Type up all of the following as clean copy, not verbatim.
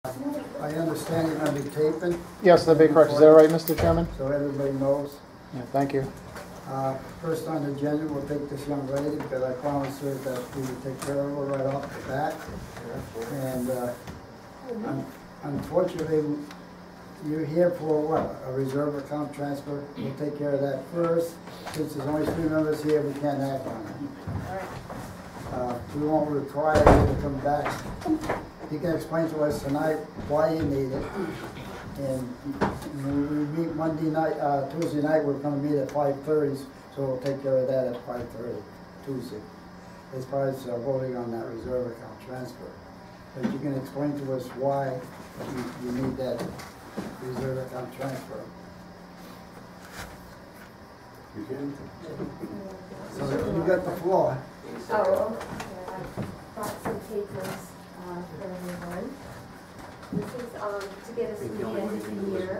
I understand you're going to be taping. Yes, that'd be correct. Is that right, Mr. Chairman? So everybody knows. Yeah, thank you. First on the agenda, we'll take this young lady because I promised her that we would take care of her right off the bat. And unfortunately, you're here for what? A reserve account transfer? We'll take care of that first. Since there's only 3 members here, we can't act on it. We won't require you to come back. You can explain to us tonight why you need it. And when we meet Monday night, Tuesday night, we're going to meet at 5:30, so we'll take care of that at 5:30 Tuesday. As far as voting on that reserve account transfer. But you can explain to us why you need that reserve account transfer. You can. So you got the floor. Oh, okay. I brought some papers for everyone. This is to get us to the end of the year.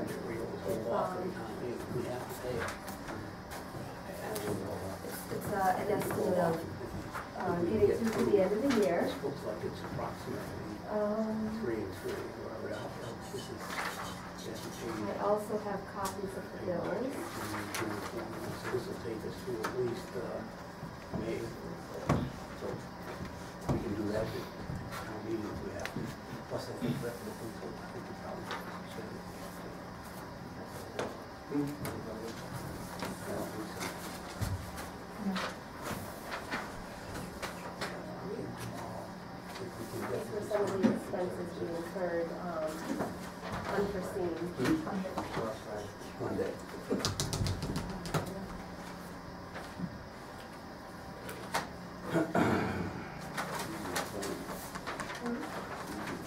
It's an estimate of getting through to the end of the year. Looks like it's approximately 3 and 3. I also have copies of the bills. So this will take us to at least May. So we can do that at our meeting if we have to. Plus I think that I think we probably should. These were some of the expenses we incurred unforeseen. Monday.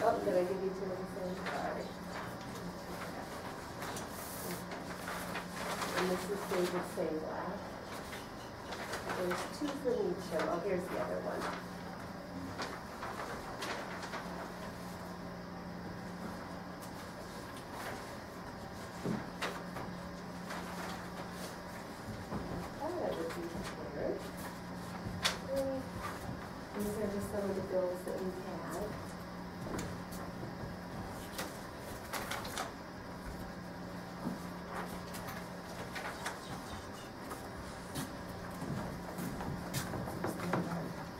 Oh, did I give you two of the same? Sorry. And this is David Sablack. There's 2 for each. Oh, here's the other one. These are just some of the bills that we've had.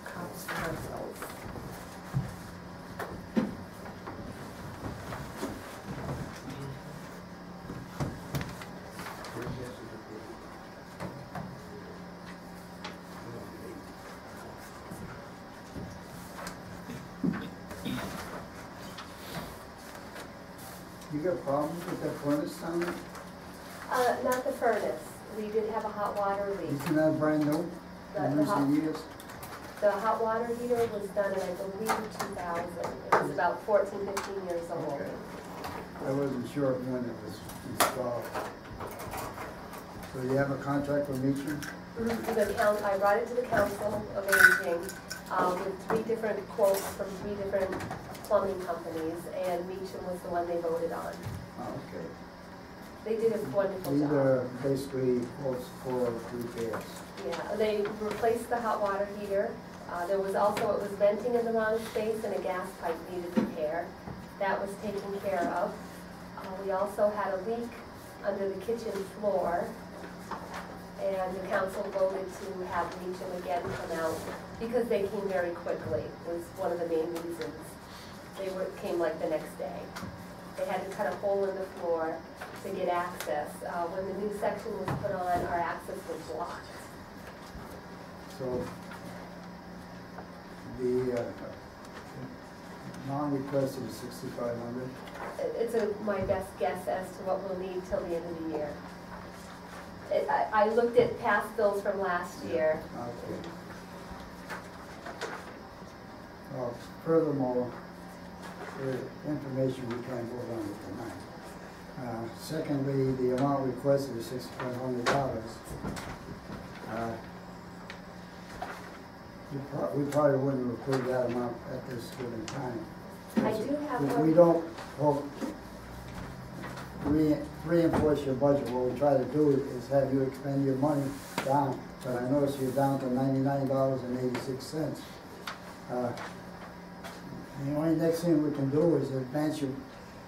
Cops for ourselves. You got problems with that furnace down there? Not the furnace. We did have a hot water leak. Isn't that brand new? Years? The hot water heater was done in, I believe, 2000. It was about 14, 15 years old. Okay. I wasn't sure when it was installed. So you have a contract with Meacham? I brought it to the Council of Aging with 3 different quotes from 3 different plumbing companies, and Meacham was the one they voted on. Oh, okay. They did a wonderful These job. are basically quotes for repairs. Yeah, they replaced the hot water heater. There was also, it was venting in the wrong space and a gas pipe needed repair. That was taken care of. We also had a leak under the kitchen floor, and the council voted to have Meacham again come out because they came very quickly, was one of the main reasons. They came like the next day. They had to cut a hole in the floor to get access. When the new section was put on, our access was blocked. So the non-requested is 6,500. It's my best guess as to what we'll need till the end of the year. I looked at past bills from last year. Okay. Well, furthermore, the information we can't vote on it tonight. Secondly, the amount requested is $6,500. We probably wouldn't approve that amount at this given time. I do have one. We don't reinforce your budget. What we try to do is have you expend your money down. But I notice you're down to $99.86. The only next thing we can do is advance you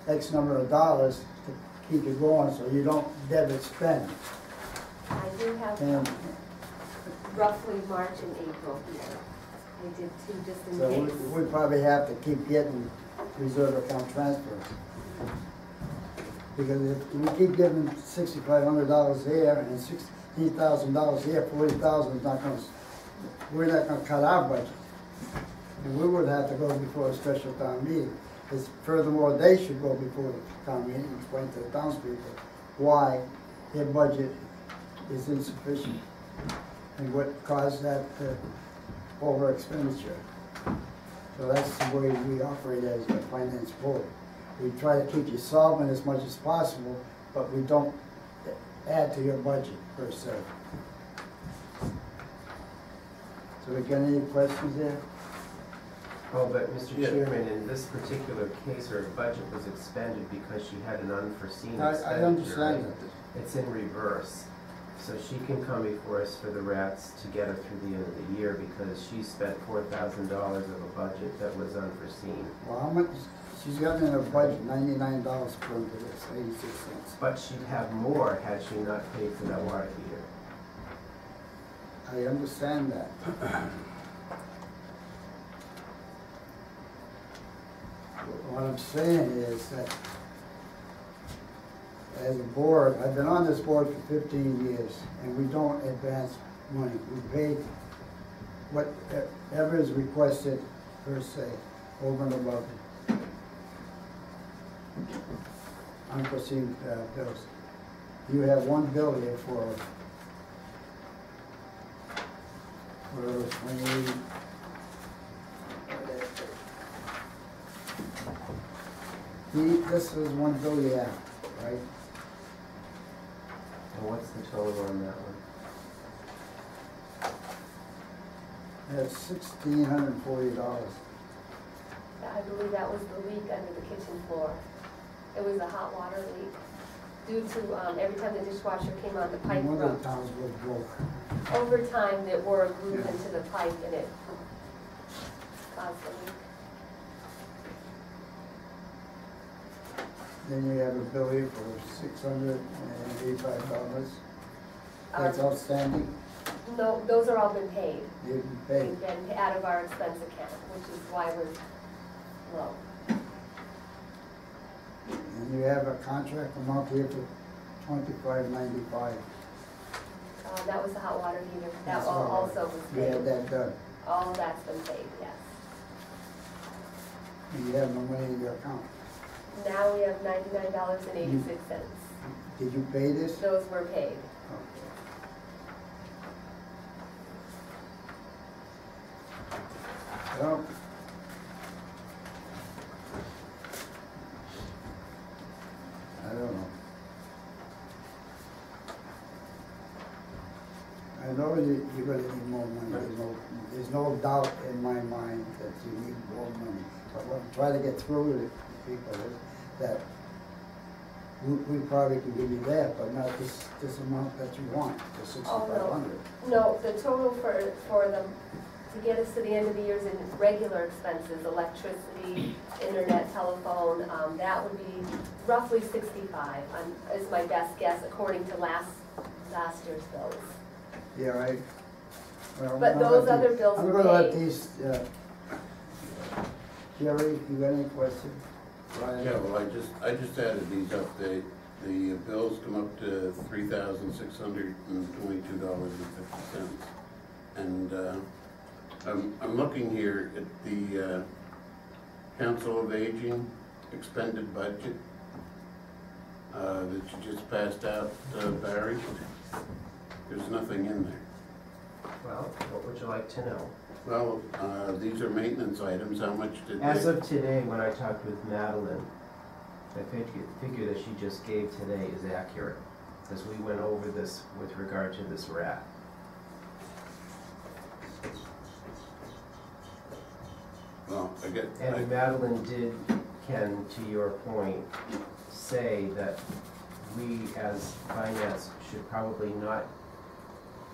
X number of dollars to keep it going, so you don't debit spend. I do have And roughly March and April here. I did two just in so case. we probably have to keep getting reserve account transfers. Because if we keep giving $6,500 here and $16,000 here, $40,000 is not gonna, we're not gonna cut our budget. And we would have to go before a special town meeting. It's furthermore, they should go before the town meeting and explain to the townspeople why their budget is insufficient and what caused that over expenditure. So that's the way we operate as a finance board. We try to keep you solvent as much as possible, but we don't add to your budget per se. So we got any questions there? Oh, but Mr. Yeah. Chairman, in this particular case, her budget was expended because she had an unforeseen expenditure. I understand right? that. It's in reverse. So she can come before us for the rats to get her through the end of the year because she spent $4,000 of a budget that was unforeseen. Well, how much, she's got in her budget $99 according to this, 86 cents. But she'd have more had she not paid for that water heater. I understand that. What I'm saying is that as a board, I've been on this board for 15 years, and we don't advance money. We pay whatever is requested per se, over and above unforeseen bills. You have one bill here for 20. This is one bill you have, right? And what's the total on that one? That's $1,640. I believe that was the leak under the kitchen floor. It was a hot water leak due to every time the dishwasher came on, the pipe One of the broke. towns was broke. Over time, there were a groove Yeah. into the pipe and it caused the leak. Then you have a bill here for $685. That's outstanding. No, those are all been paid. You can pay. They've been out of our expense account, which is why we're low. And you have a contract amount here for $25.95. That was the hot water heater. That That's all all right. also was You had paid. that done. All of that's been paid, yes. And you have no money in your account. Now we have $99.86. Did you pay this? Those were paid. Okay. Well, I don't know. I know that you're gonna need more money. There's no doubt in my mind that you need more money. But what I'm trying to get through to people is that we probably can give you that, but not this amount that you want, the $6,500. No, the total for them, to get us to the end of the year is in regular expenses, electricity, internet, telephone, that would be roughly 65, is my best guess according to last year's bills. Yeah, right. Well, But I'm gonna those let other these- bills I'm were gonna let paid. these, Jerry, you got any questions? Brian? Yeah, well, I just added these up. The bills come up to $3,622.50. And I'm looking here at the Council of Aging expended budget that you just passed out, Barry. There's nothing in there. Well, what would you like to know? Well, these are maintenance items. How much did As they? of today, when I talked with Madeline, the figure that she just gave today is accurate, because we went over this with regard to this rat. Well, And Madeline did, Ken, to your point, say that we as finance should probably not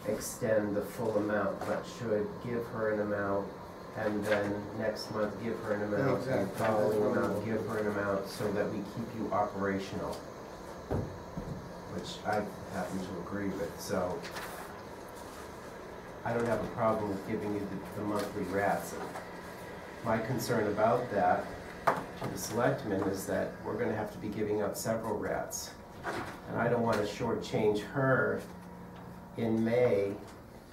extend the full amount, but should give her an amount and then next month give her an amount, and Exactly. following month give her an amount, so that we keep you operational, which I happen to agree with. So I don't have a problem with giving you the monthly rats. My concern about that to the selectmen is that we're gonna have to be giving out several rats. And I don't wanna shortchange her in May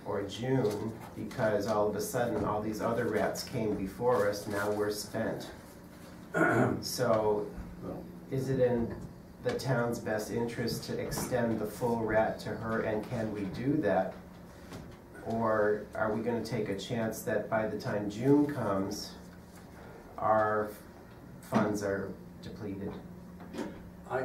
or June, because all of a sudden, all these other rats came before us, now we're spent. So, is it in the town's best interest to extend the full rat to her, and can we do that? Or are we gonna take a chance that by the time June comes, our funds are depleted?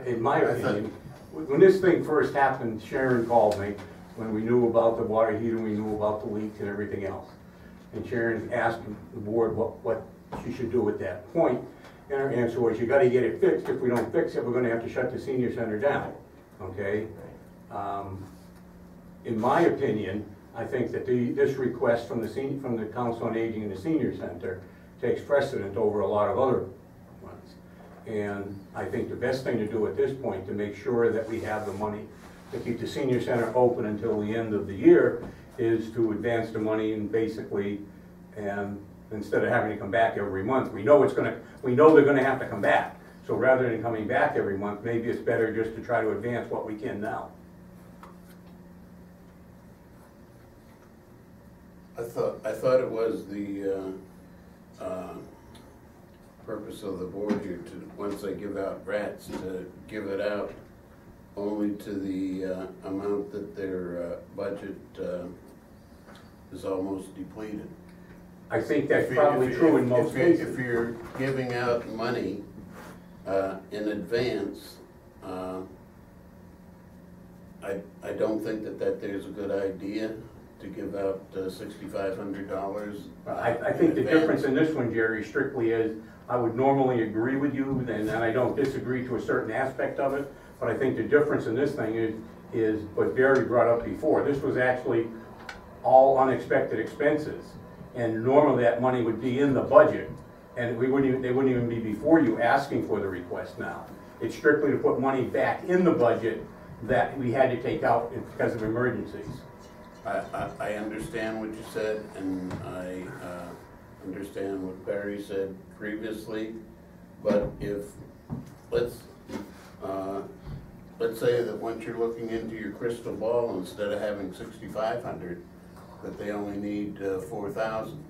In my opinion, when this thing first happened, Sharon called me when we knew about the water heater, we knew about the leaks and everything else. And Sharon asked the board what she should do at that point. And her answer was, you gotta get it fixed. If we don't fix it, we're gonna have to shut the senior center down, okay? In my opinion, I think that this request from the Council on Aging and the Senior Center takes precedent over a lot of other ones. And I think the best thing to do at this point to make sure that we have the money to keep the senior center open until the end of the year is to advance the money, and basically, and instead of having to come back every month, we know they're gonna have to come back. So rather than coming back every month, maybe it's better just to try to advance what we can now. I thought it was the purpose of the board here to, once they give out rats, to give it out only to the amount that their budget is almost depleted. I think that's probably true in most cases. If you're giving out money in advance, I don't think that there's a good idea to give out $6,500. I think the difference in this one, Jerry, strictly is, I would normally agree with you, and I don't disagree to a certain aspect of it, but I think the difference in this thing is what Barry brought up before. This was actually all unexpected expenses, and normally that money would be in the budget, and they wouldn't even be before you asking for the request now. It's strictly to put money back in the budget that we had to take out because of emergencies. I understand what you said, and I understand what Barry said previously, but if, let's say that once you're looking into your crystal ball, instead of having 6,500, that they only need 4,000.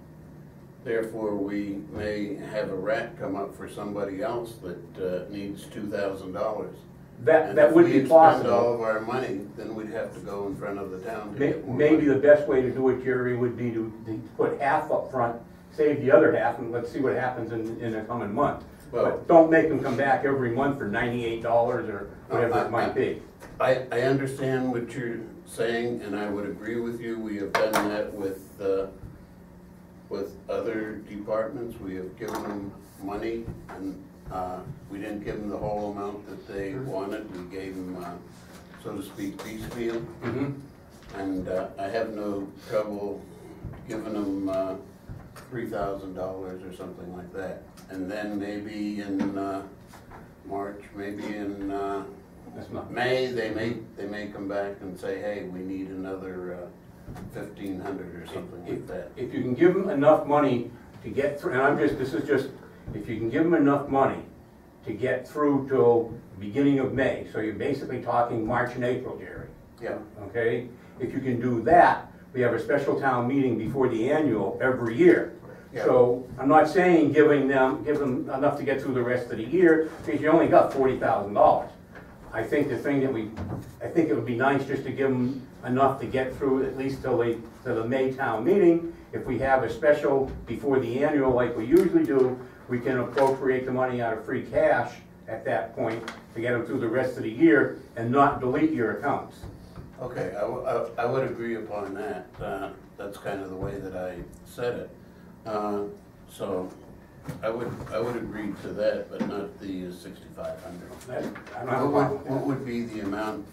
Therefore, we may have a rat come up for somebody else that needs $2,000. That would be If we possible. spend all of our money, then we'd have to go in front of the town to get more Maybe money. the best way to do it, Jerry, would be to put half up front, save the other half, and let's see what happens in the coming month. Well, But don't make them come back every month for $98 or whatever it might be. I understand what you're saying, and I would agree with you. We have done that with other departments. We have given them money, and we didn't give them the whole amount that they wanted. We gave them, so to speak, piecemeal. Mm-hmm. And I have no trouble giving them $3,000 or something like that. And then maybe in March, maybe in That's not. May, they may come back and say, hey, we need another 1,500 or something like that. If you can give them enough money to get through, and if you can give them enough money to get through till beginning of May, so you're basically talking March and April, Jerry. Yeah. Okay? If you can do that, we have a special town meeting before the annual every year. Yeah. So I'm not saying give them enough to get through the rest of the year, because you only got $40,000. I think I think it would be nice just to give them enough to get through at least till the May town meeting. If we have a special before the annual like we usually do, we can appropriate the money out of free cash at that point to get them through the rest of the year and not delete your accounts. Okay, I would agree upon that. That's kind of the way that I said it. So I would agree to that, but not the 6,500. What would be the amount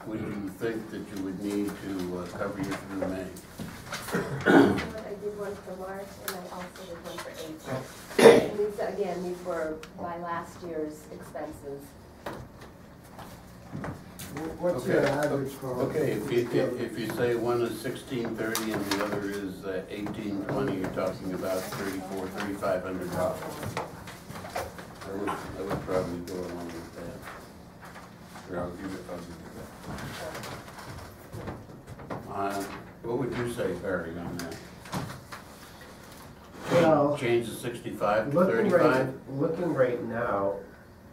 would you think that you would need to cover you through May? I did one for March, and I also did one for April. And these, again, these were by last year's expenses. What's your average for? Okay, if you say one is 1630 and the other is 1820, you're talking about $3,500. I would probably go along with that. Or I'll give you that. What would you say, Barry, on that? Well, Change the 65 to Looking 35? looking right now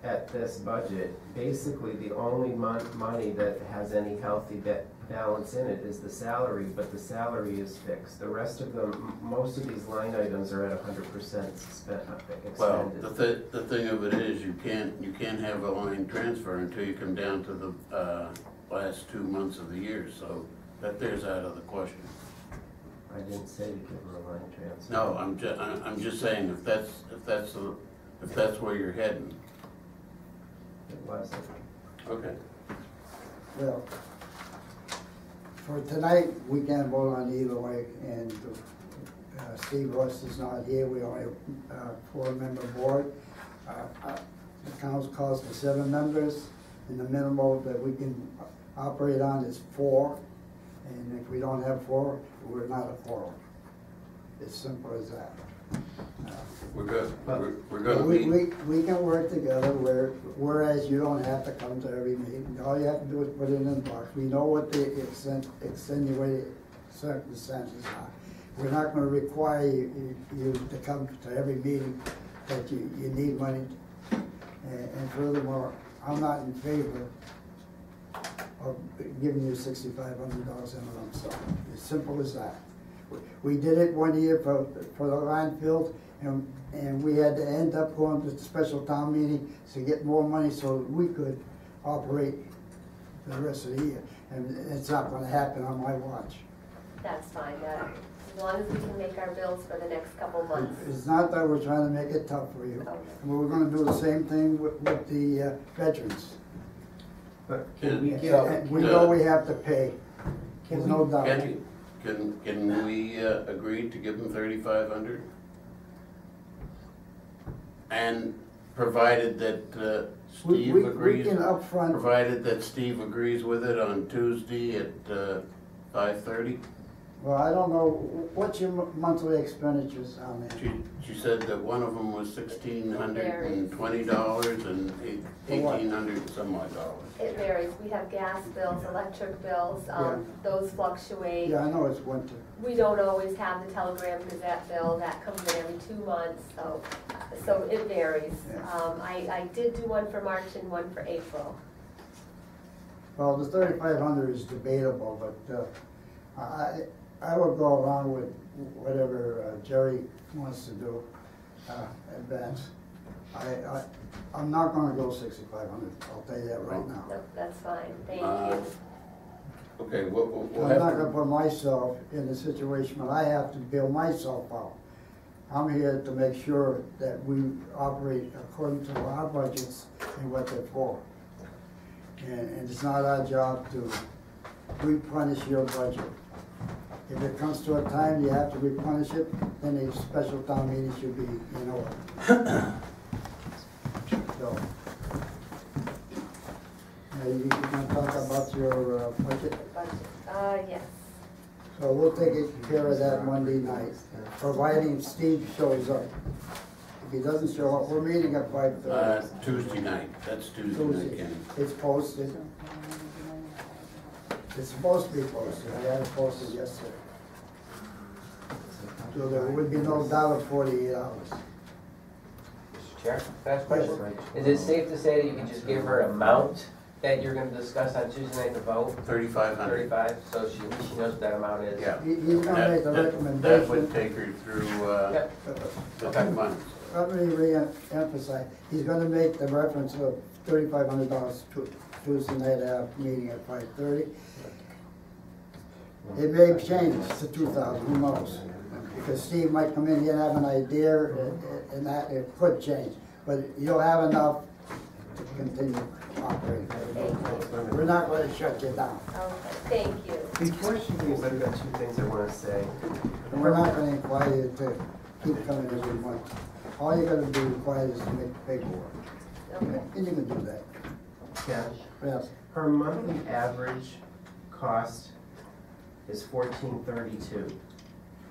at this budget, basically the only money that has any healthy balance in it is the salary, but the salary is fixed. The rest of them, most of these line items are at 100% expended. Well, the thing of it is, you can't have a line transfer until you come down to the last 2 months of the year, so that there's out of the question. I didn't say to give them a line transfer. No, I'm just saying if that's where you're heading. It wasn't. Okay. well, for tonight, we can't vote on either way, and Steve Ross is not here, we only have a 4-member board. The council calls for 7 members, and the minimum that we can operate on is 4. And if we don't have 4, we're not a quorum. It's simple as that. We're good. We're gonna We meet. can work together whereas you don't have to come to every meeting. All you have to do is put it in the box. We know what the extenuating circumstances are. We're not gonna require you to come to every meeting that you need money. And furthermore, I'm not in favor of giving you $6,500 in a lump sum. As simple as that. We did it one year for the landfill, and we had to end up going to the special town meeting to get more money so that we could operate the rest of the year. And it's not gonna happen on my watch. That's fine, as long as we can make our bills for the next couple months. It's not that we're trying to make it tough for you. Okay. And we're gonna do the same thing with the veterans. But can we And get, we know we have to pay, there's no doubt. Can we agree to give them 3,500? And provided that Steve We agrees. can upfront, Provided that Steve agrees with it on Tuesday at 5:30? well, I don't know, what's your monthly expenditures on there? She said that one of them was $1,620 and $1,800 some odd dollars. It varies. We have gas bills, electric bills, Yeah. those fluctuate. Yeah, I know it's winter. We don't always have the Telegram Gazette bill, that comes in every 2 months, so it varies. Yeah. I did do one for March and one for April. Well, the 3,500 is debatable, but I would go along with whatever Jerry wants to do, advance. I'm not gonna go 6,500, I'll tell you that right now. No, that's fine, thank you. Okay, we'll I'm have not to. gonna put myself in a situation where I have to bail myself out. I'm here to make sure that we operate according to our budgets and what they're for. And it's not our job to replenish your budget. If it comes to a time you have to replenish it, then a special town meeting should be in order. So, you can talk about your budget. Yes. So we'll take care of that Monday night, providing Steve shows up. If he doesn't show up, we're meeting at 5:30. Tuesday night, that's Tuesday night, Kenny. It's posted. It's supposed to be posted, I had it posted yesterday. So there would be no doubt of 48 hours. Mr. Chair, can I ask a question? Is it safe to say that you can just give her an amount that you're gonna discuss on Tuesday night to vote? 3,500. 35, so she knows what that amount is? Yeah. He's gonna make a That recommendation. would take her through Yep. the 2 months. Let me re-emphasize, he's gonna make the reference of $3,500 to Tuesday night at meeting at 5:30. It may change to 2,000, who knows? Because Steve might come in here and have an idea, and that, it could change. But you'll have enough to continue operating. Thank We're not gonna shut you down. Okay, thank you. Before she leaves, I've got two things I want to say. And we're not gonna require you to keep coming every month. All you're gonna be required is to make paperwork. Okay. And you can do that. Yeah. Yes. Her monthly average cost is $14.32.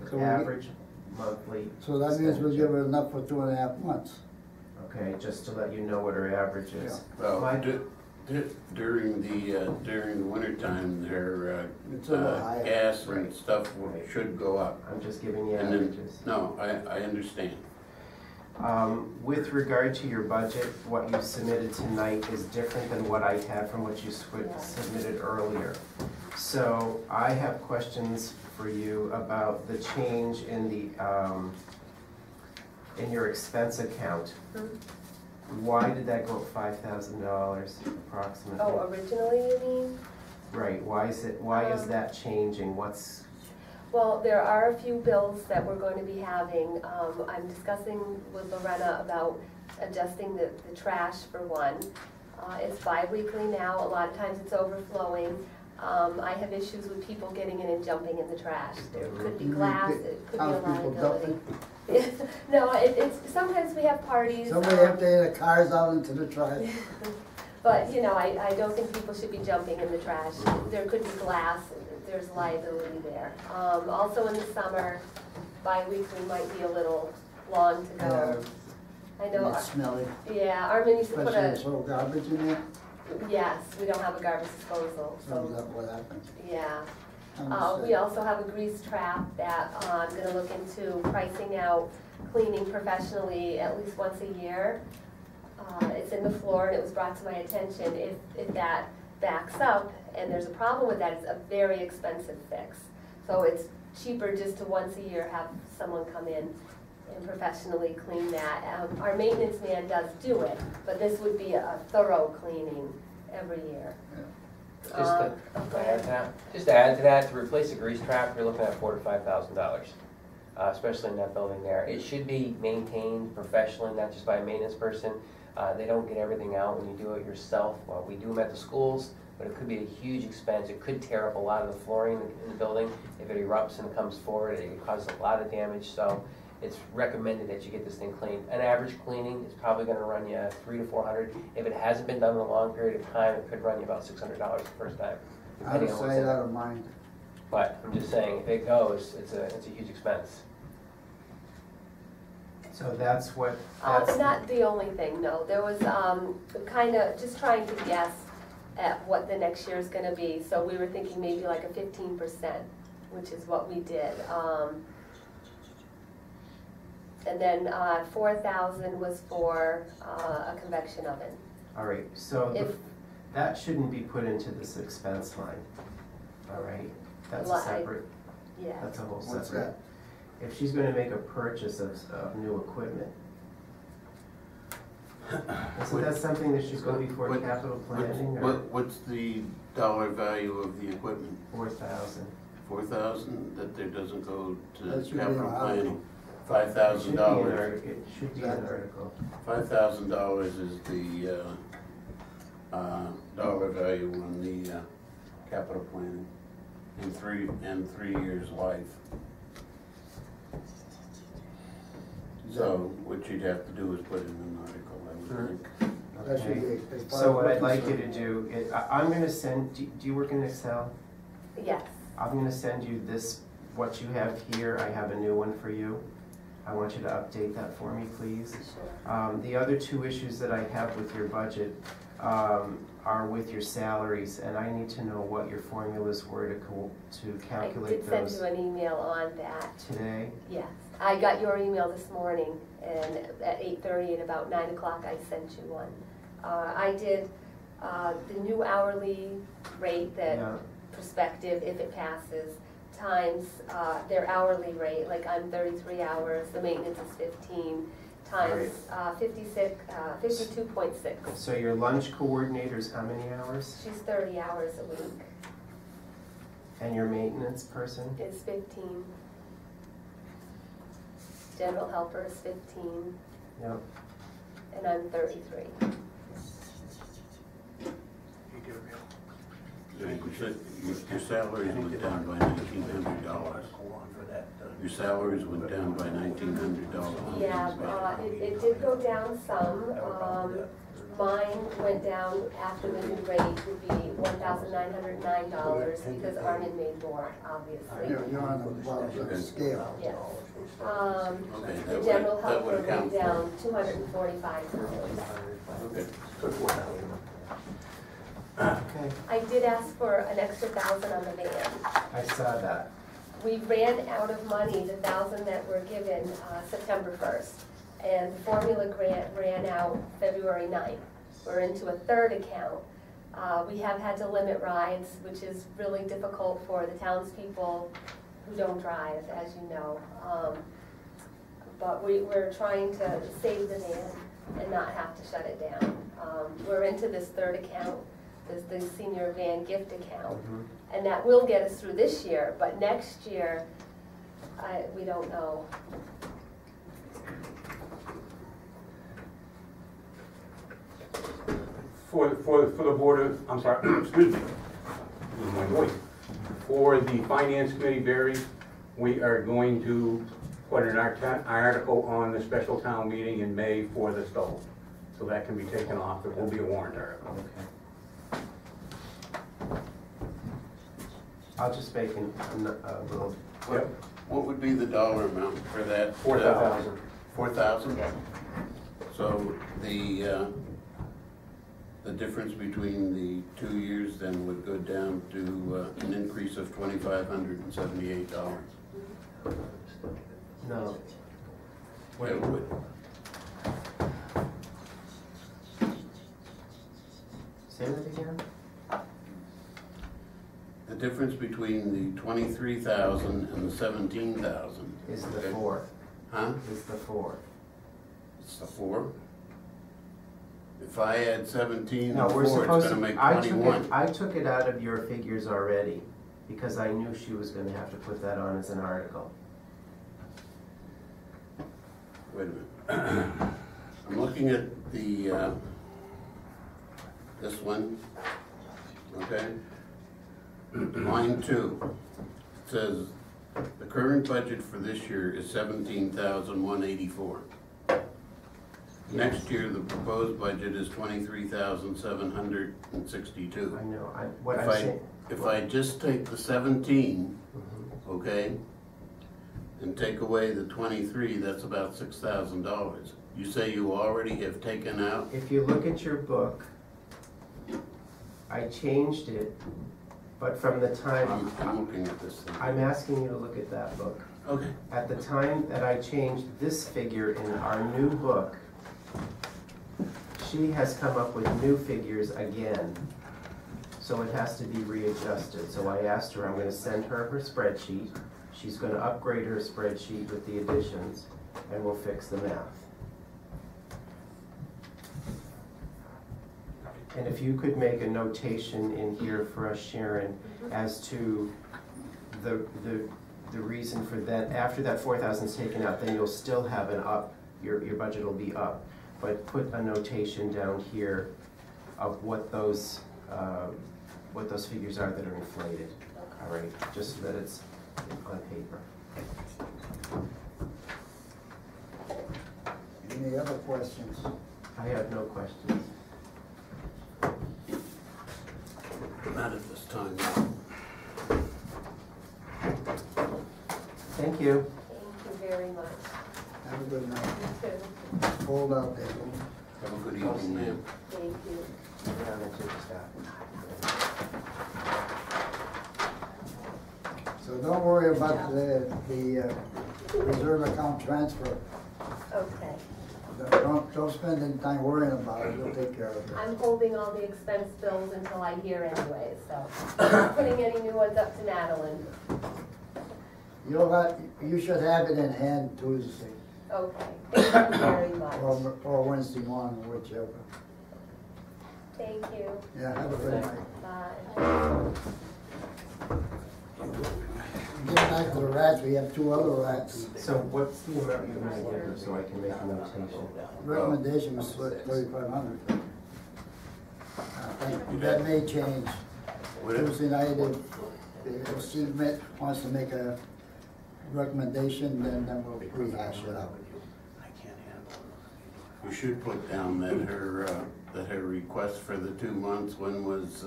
So Her we- average monthly. So that means we'll expenditure. give her enough for 2.5 months. Okay, just to let you know what her average is. Well, My- during the winter time, their It's a little higher. gas and stuff should go up. I'm just giving you And then, averages. no, I understand. With regard to your budget, what you submitted tonight is different than what I had from what you submitted earlier. So I have questions for you about the change in the, in your expense account. Why did that go up $5,000 approximately? Oh, originally you mean? Right, why is that changing? What's, Well, there are a few bills that we're going to be having. I'm discussing with Lorena about adjusting the trash for one. It's bi-weekly now, a lot of times it's overflowing. I have issues with people getting in and jumping in the trash. There could be glass, it could be a Townspeople liability. dumping. No, it's, sometimes we have parties. Somebody empty their cars out into the trash. But, you know, I don't think people should be jumping in the trash. There could be glass, there's liability there. Also in the summer, bi-weekly might be a little long to go. I know, It's smelly. yeah, Armin used to put Especially a, with so garbage in there. yes, we don't have a garbage disposal, So so, that's what happens. yeah. I'm We just also have a grease trap that I'm gonna look into pricing out, cleaning professionally at least once a year. It's in the floor and it was brought to my attention, if that backs up and there's a problem with that, it's a very expensive fix. So it's cheaper just to once a year have someone come in and professionally clean that. Our maintenance man does do it, but this would be a thorough cleaning every year. Just to add to that, to replace the grease trap, you're looking at $4,000 to $5,000, especially in that building there. It should be maintained professionally, not just by a maintenance person. They don't get everything out when you do it yourself. Well, we do them at the schools, but it could be a huge expense. It could tear up a lot of the flooring in the building. If it erupts and comes forward, it causes a lot of damage. So it's recommended that you get this thing cleaned. An average cleaning is probably going to run you $300 to $400. If it hasn't been done in a long period of time, it could run you about $600 the first time, out depending of on what's sight, in out it. of mind. But I'm just saying, if it goes, it's a huge expense. so that's what, Not the only thing, no. There was kind of just trying to guess at what the next year is going to be. So we were thinking maybe like a 15%, which is what we did. And then 4,000 was for a convection oven. all right, so If- that shouldn't be put into this expense line. All right, that's a Well, separate, Yeah. that's a whole What's separate. that? If she's gonna make a purchase of new equipment, isn't that something that should go before What- capital planning, or What's the dollar value of the equipment? 4,000? 4,000, that there doesn't go That to should be capital an article. planning? It $5,000. should be an article. $5,000 is the dollar value on the capital planning in 3 years' life. So what you'd have to do is put in an article, I would think. That should Okay. be. as far So as what we're I'd like you to concerned. do, I'm gonna send, do you work in Excel? Yes. I'm gonna send you this, what you have here, I have a new one for you. I want you to update that for me, please. Sure. The other two issues that I have with your budget are with your salaries, and I need to know what your formulas were to calculate I did those send you an email on that. today. Yes. I got your email this morning, and at 8:30 and about 9 o'clock I sent you one. I did the new hourly rate that Yeah. prospective, if it passes, times their hourly rate, like I'm 33 hours, the maintenance is 15, times 52.6. So your lunch coordinator's how many hours? She's 30 hours a week, And your maintenance person? is 15. General helper is 15, Yep. and I'm 33. You said your salaries went down by $1,900. Your salaries went down by $1,900. Yeah, it did go down some. Mine went down after the new rate would be $1,909 because Armin made more, obviously. You're on the scale. Yes. Okay, The that general would helper went account for down $245. it. Okay. Okay, I did ask for an extra 1,000 on the van. I saw that. We ran out of money, the 1,000 that were given September 1st. And the formula grant ran out February 9th. We're into a third account. We have had to limit rides, which is really difficult for the townspeople who don't drive, as you know. But we're trying to save the van and not have to shut it down. We're into this third account, the senior van gift account. And that will get us through this year, but next year, we don't know. For the board of, I'm sorry, excuse me, losing my voice. For the finance committee, Barry, we are going to put an article on the special town meeting in May for the stove. So that can be taken off, it will be a warrant article. Okay. I'll just make a little. Yep. What would be the dollar amount for that? 4,000. 4,000? So the difference between the 2 years then would go down to an increase of $2,578. No. It would. Say that again? The difference between the 23,000 and the 17,000. Is the Okay. 4. Huh? Is the 4. It's the 4? If I add 17 No, and we're 4, it's supposed gonna to, make 21. I took it out of your figures already, because I knew she was gonna have to put that on as an article. Wait a minute. I'm looking at the, this one, okay? Line 2, it says, the current budget for this year is $17,184. Next year, the proposed budget is $23,762. I know, what I'm saying. If I just take the 17, Mhm. okay, and take away the 23, that's about $6,000. You say you already have taken out? If you look at your book, I changed it, but from the time, I'm looking at this thing. I'm asking you to look at that book. Okay. At the time that I changed this figure in our new book, she has come up with new figures again. So it has to be readjusted. So I asked her, I'm gonna send her her spreadsheet. She's gonna upgrade her spreadsheet with the additions, and we'll fix the math. And if you could make a notation in here for us, Sharon, as to the reason for that, after that 4,000 is taken out, then you'll still have an up, your budget will be up. But put a notation down here of what those figures are that are inflated. All right, just so that it's on paper. Any other questions? I have no questions. Not at this time. Thank you. Thank you very much. Have a good night. You too. Hold out there. Have a good evening, ma'am. Thank you. So don't worry about the reserve account transfer. Okay. Don't spend any time worrying about it, we'll take care of it. I'm holding all the expense bills until I hear anyway, so I'm not putting any new ones up to Madeline. You should have it in hand Tuesday, Okay, thank you very much. or Wednesday morning, whichever. Thank you. Yeah, have a good night. Bye. Get back to the rats, we have 2 other rats. So what's the amount you're gonna give her so I can make a notation? Recommendation was 3,500. That may change. Tuesday night, if Steve wants to make a recommendation, then we'll rehash it out. I can't handle it. You should put down that her request for the 2 months, one was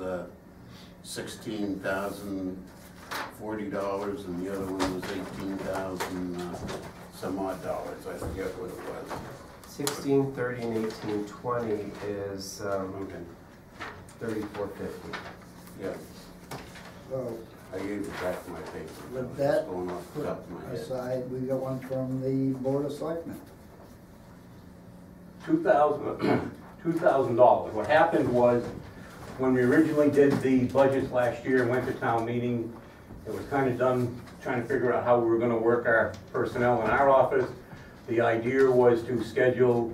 $16,040 and the other one was 18,000 some odd dollars. I forget what it was. 1630 and 1820 is Okay. 3450. Yeah, So I gave it back to my paper. with It's that going off the put top of my head. aside, we got one from the Board of Selectmen. $2,000. What happened was, when we originally did the budgets last year and went to town meeting, it was kind of done trying to figure out how we were gonna work our personnel in our office. The idea was to schedule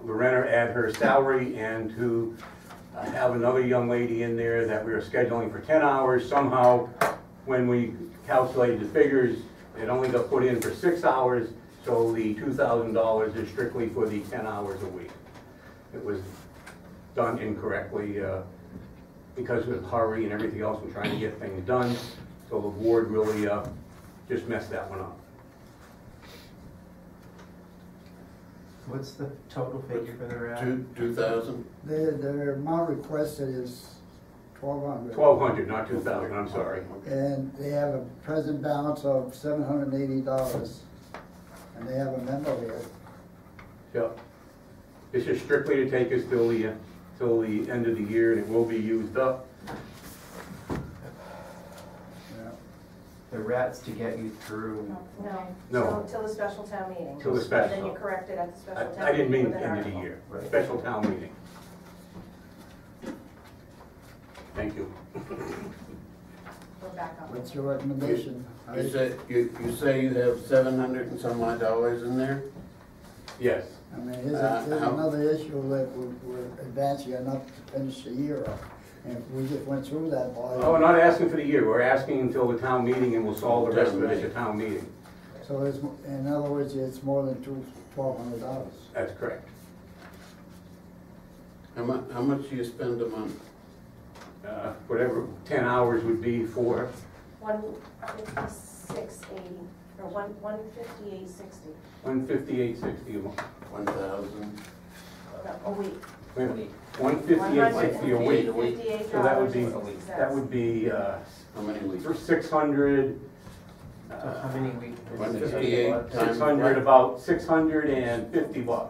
Lorena at her salary and to have another young lady in there that we were scheduling for 10 hours. Somehow, when we calculated the figures, it only got put in for 6 hours, so the $2,000 is strictly for the 10 hours a week. It was done incorrectly because of the hurry and everything else and trying to get things done. So the board really just messed that one up. What's the total figure for the rat? 2,000? Their amount requested is $1,200. 1,200, not 2,000, I'm sorry. And they have a present balance of $780. And they have a memo here. Yep. This is strictly to take us till the end of the year, and it will be used up. Yeah. The rat's to get you through. No. Till the special town meeting. Till the special. And then you correct it at the special town meeting. I didn't mean with an end of the article. year, Right. special town meeting. Thank you. We're back on. What's your recommendation? You say you have 700 and some odd dollars in there? Yes. I mean, here's How- another issue that we're advancing enough to finish the year up. And if we just went through that, Oh, we're not asking for the year, we're asking until the town meeting, and we'll solve the rest of it at the town meeting. so it's, in other words, it's more than $1,200. That's correct. How much do you spend a month? Whatever 10 hours would be for, 156.80, or 158.60, $158.60 a month. 1,000? a week. Wait a minute, $158.60 a week. So that would be, How many weeks? for 600, How many weeks? 158 times 600, what? about $650 A month.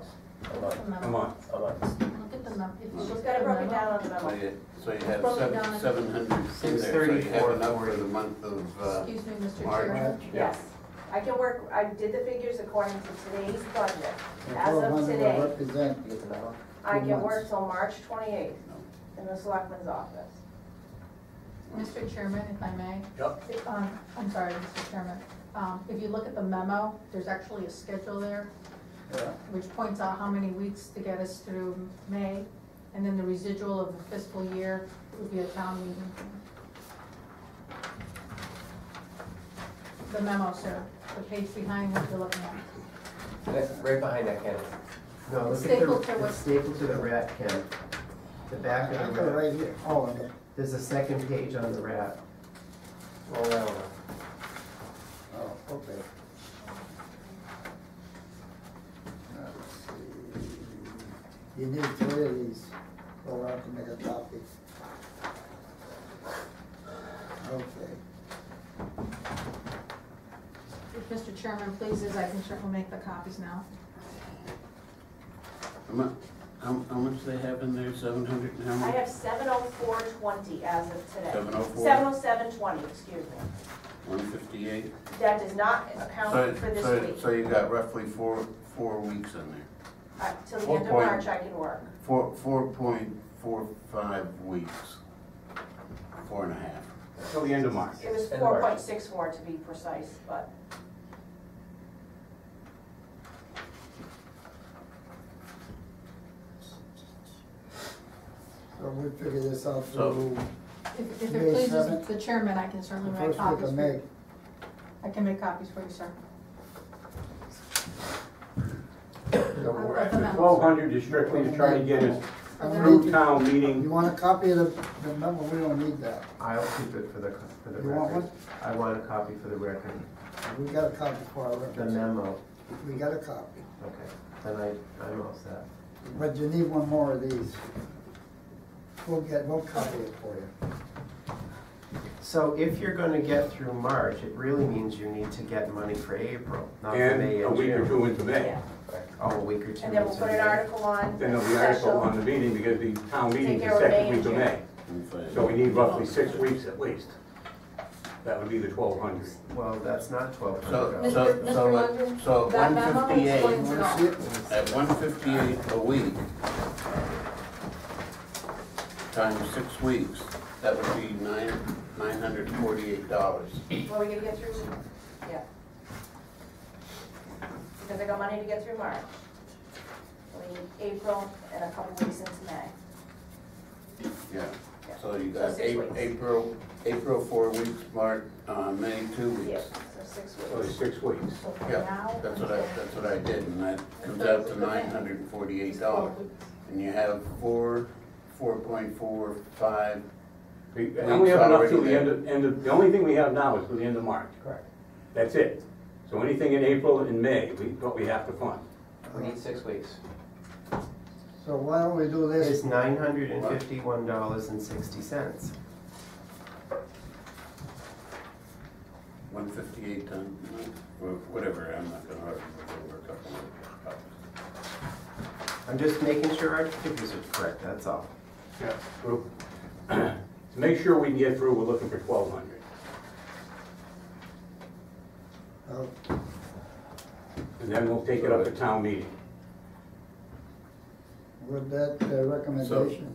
a month. A month. Look at the map. If you She's look got at it the broken memo, down on the memo. So you have Broken down in- 700 in there, so you have enough for the month of Excuse me, Mr. March. Chairman. Yes, I can work, I did the figures according to today's budget. And As of 1,200 will today, represent You get the memo? I 2 can work months. till March 28th in the selectman's office. Mr. Chairman, if I may. Yep. I'm sorry, Mr. Chairman. If you look at the memo, there's actually a schedule there, Yeah. which points out how many weeks to get us through May, and then the residual of the fiscal year would be a town meeting. The memo, sir, the page behind what you're looking at. Right behind that, Kenneth. No, look at Stapled to the, what? it's stapled to the rat, Ken. The back I of got the it rat. right here. Oh, okay. There's a second page on the rat. Roll that over. Oh, okay. Let's see. You need 3 of these. Go out to make a copy. Okay. If Mr. Chairman pleases, I can certainly make the copies now. How much they have in there, 700 and how I much? have 704.20 as of today. 704? 707.20, excuse me. 158? That does not account for this week. So you got roughly four weeks in there. Till the end of 4 March, I can work. 4.45 weeks. 4.5. Till the end of March. It was End of March. 4.64 to be precise, but So we'll figure this out So- through If it May pleases 7th? the chairman, I can the certainly make first week copies of for May. you. I can make copies for you, sir. So we're at the 1,200 is strictly to try to get us through town meeting. You want a copy of the memo? We don't need that. I'll keep it for the You want record. one? I want a copy for the record. We got a copy for our The records. memo, We got a copy. okay, then I'm all set. But you need one more of these. We'll copy it for you. So if you're gonna get through March, it really means you need to get money for April, not for And May a and week or June. two into May. Yeah. Oh, a week or two. And then we'll into put an May. article on Then there'll be an article special. on the meeting because the town meeting is Take the care of second May week of and May. I'm fine. So we need roughly 6 weeks at least. That would be the 1,200. Well, that's not So, $1,200. so, Mr. so, Mongeon, so that memo 158, explains You it wanna all. see it? at 158 a week, times 6 weeks, that would be $948. Well, we gotta get through, yeah. Because I got money to get through March. We need April and a couple weeks into May. Yeah, Yeah. so you So got 6 weeks. April 4 weeks, March, May 2 Yeah, weeks. so 6 So it's weeks. 6 weeks. So from Yeah, now that's until- what I did, and that comes out to $948. And you have 4.45. We Weeks only have enough till the already end of, the only thing we have now is till the end of March. Correct. That's it. So anything in April and May, what we have to fund. We need 6 weeks. So why don't we do this? It's $951.60. 158 ton, or whatever, I'm not gonna argue over a couple of I'm just making sure our figures are correct, that's all. Yeah. To make sure we can get through, we're looking for 1,200. Oh, And then we'll take it up to town meeting. with that recommendation.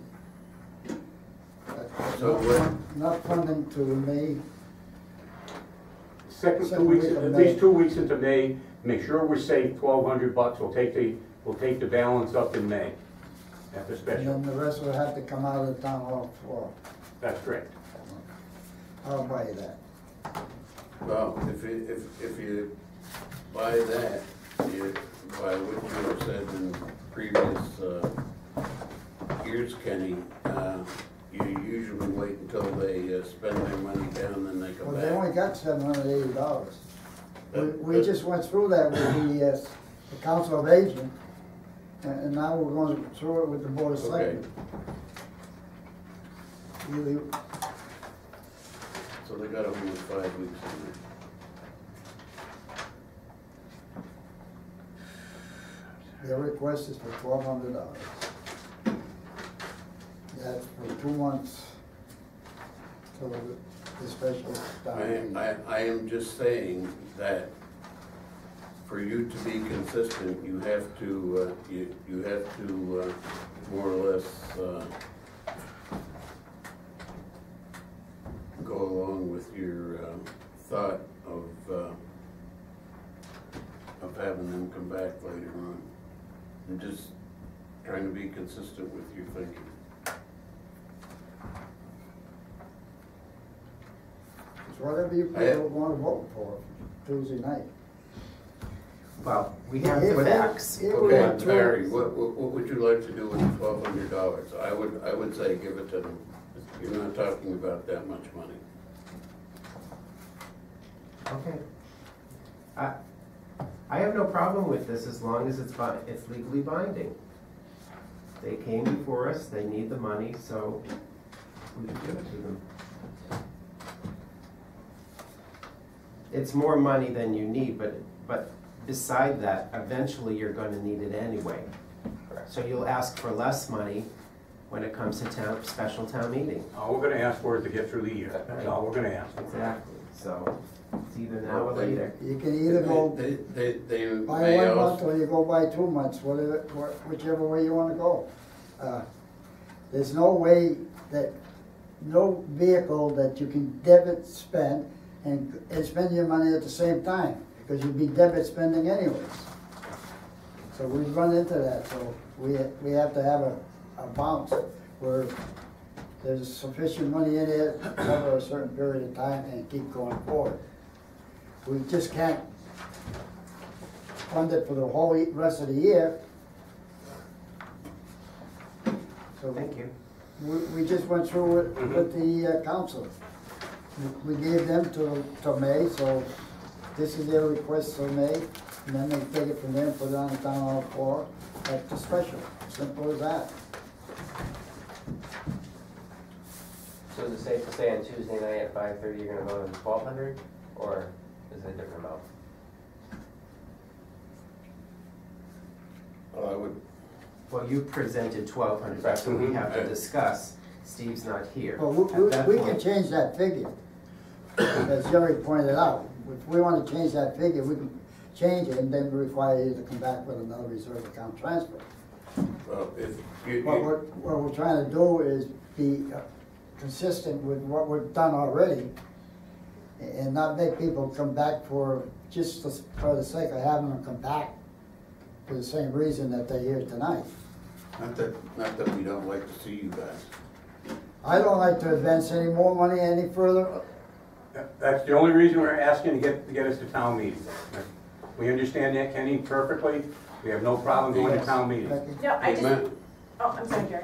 So what- Not funding to May. Second 2 Second weeks, week of at May. least 2 weeks into May, make sure we're safe, $1,200. We'll take the balance up in May at the And special. then the rest will have to come out of the town hall floor. That's correct. I'll buy that. Well, if you buy that, you buy what you have said in previous years, Kenny, you usually wait until they spend their money down, then they come Well, they only back. got $780. We But- just went through that with the Council of Aging, and now we're going through it with the Board of Selectmen. Really, So they got almost 5 weeks in their request is for $1,200. That's for 2 months till the special town meeting. I am just saying that for you to be consistent, you have to, you have to more or less go along with your thought of having them come back later on. I'm just trying to be consistent with your thinking. It's whatever you people want to vote for Tuesday night. Well, we have the If- facts. if- Okay, went through- Barry, what would you like to do with the $1,200? I would say give it to them. You're not talking about that much money. Okay. I have no problem with this as long as it's legally binding. They came before us, they need the money, so we can give it to them. It's more money than you need, but beside that, eventually you're gonna need it anyway. Correct. So you'll ask for less money when it comes to special town meeting. All we're gonna ask for is to get through the year. That's all we're gonna ask. Exactly, so it's either now or later. You can either go They buy may 1 month also, or you go buy 2 months, whichever way you want to go. There's no way that, no vehicle that you can debit spend and spend your money at the same time, because you'd be debit spending anyways. So we run into that, so we have to have a bounce where there's sufficient money in it to cover a certain period of time and keep going forward. We just can't fund it for the whole rest of the year. So So Thank you. we just went through it with the council. We gave them to May, so this is their request till May, and then they take it from there and put it on the town hall floor at the special. Simple as that. So is it safe to say on Tuesday night at 5:30 you're gonna vote on 1,200, or is it a different amount? Well, I would, Well, you presented 1,200, that's what we have to discuss. Steve's not here. Well, At that we can point- change that figure, as Jerry pointed out. If we want to change that figure, we can change it and then require you to come back with another reserve account transfer. well, if you, What we're trying to do is be consistent with what we've done already and not make people come back for the sake of having them come back for the same reason that they're here tonight. not that we don't like to see you guys. I don't like to advance any more money any further. That's the only reason we're asking to get us to town meeting. We understand that, Kenny, perfectly. We have no problem going to town meeting. Becky? No, I just, Amen. oh, I'm sorry, Jerry.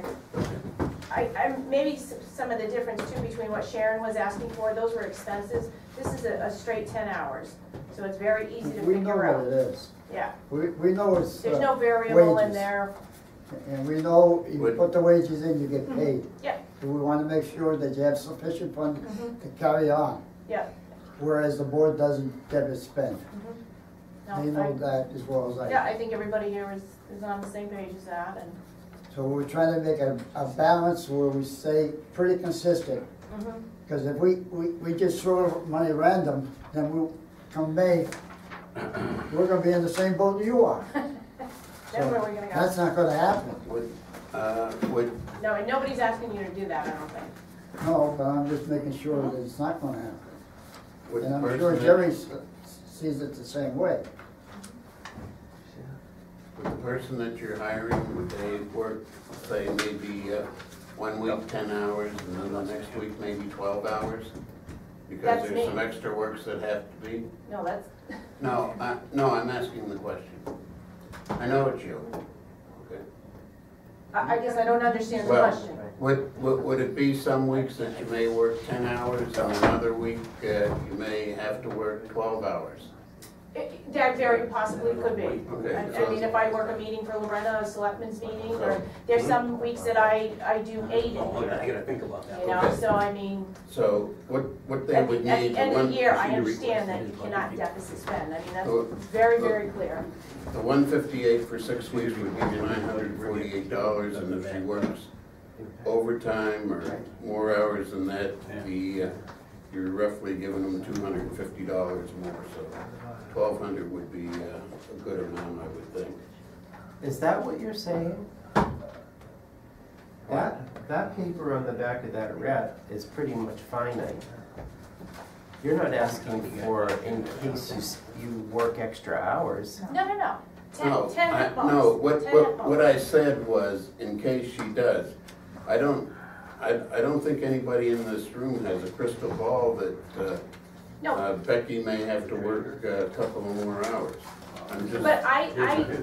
Maybe some of the difference too between what Sharon was asking for, those were expenses. This is a straight 10 hours, so it's very easy to We know figure what it out. is. Yeah, We know it's there's no variable in wages. there. And we know you Would- put the wages in, you get paid. Yeah, So we want to make sure that you have sufficient funds Mhm. to carry on, yeah. whereas the board doesn't get to spend. No, They know that as well as I do. Yeah, I think everybody here is on the same page as that, and, So we're trying to make a balance where we stay pretty consistent. Because if we just throw money random, then we'll, come May, we're gonna be in the same boat that you are. that's where we're gonna go. That's not gonna happen. Would, No, and nobody's asking you to do that, I don't think. No, but I'm just making sure that it's not gonna happen. would And the I'm sure person Jerry that, sees it the same way. would the person that you're hiring, would they work, say, maybe, 1 week 10 hours, and then the next week maybe 12 hours? Because That's there's me. some extra works that have to be? No, that's, No, I'm asking the question. I know it's you. Okay. I guess I don't understand the Well, question. would it be some weeks that you may work 10 hours, and another week you may have to work 12 hours? That very possibly could be. Okay, I mean, if I work a meeting for Lorena, a selectmen's meeting, or there's some weeks that I do 8 in Oh, I here, gotta think about that. you know, so I mean, So what they at would the need. end of the year, I one- understand that you cannot deficit spend. I mean, Oh, that's very, very clear. The 158 for 6 weeks would give you $948, and if she works overtime or more hours than that, you're roughly giving them $250 more, so $1,200 would be a good amount, I would think. Is that what you're saying? That paper on the back of that rat is pretty much finite. You're not asking for in case you work extra hours. No, no, no. No, 10 at most. no, 10 at what most. I said was, in case she does, I don't think anybody in this room has a crystal ball that No, Becky may have to work a couple of more hours. I'm just, but I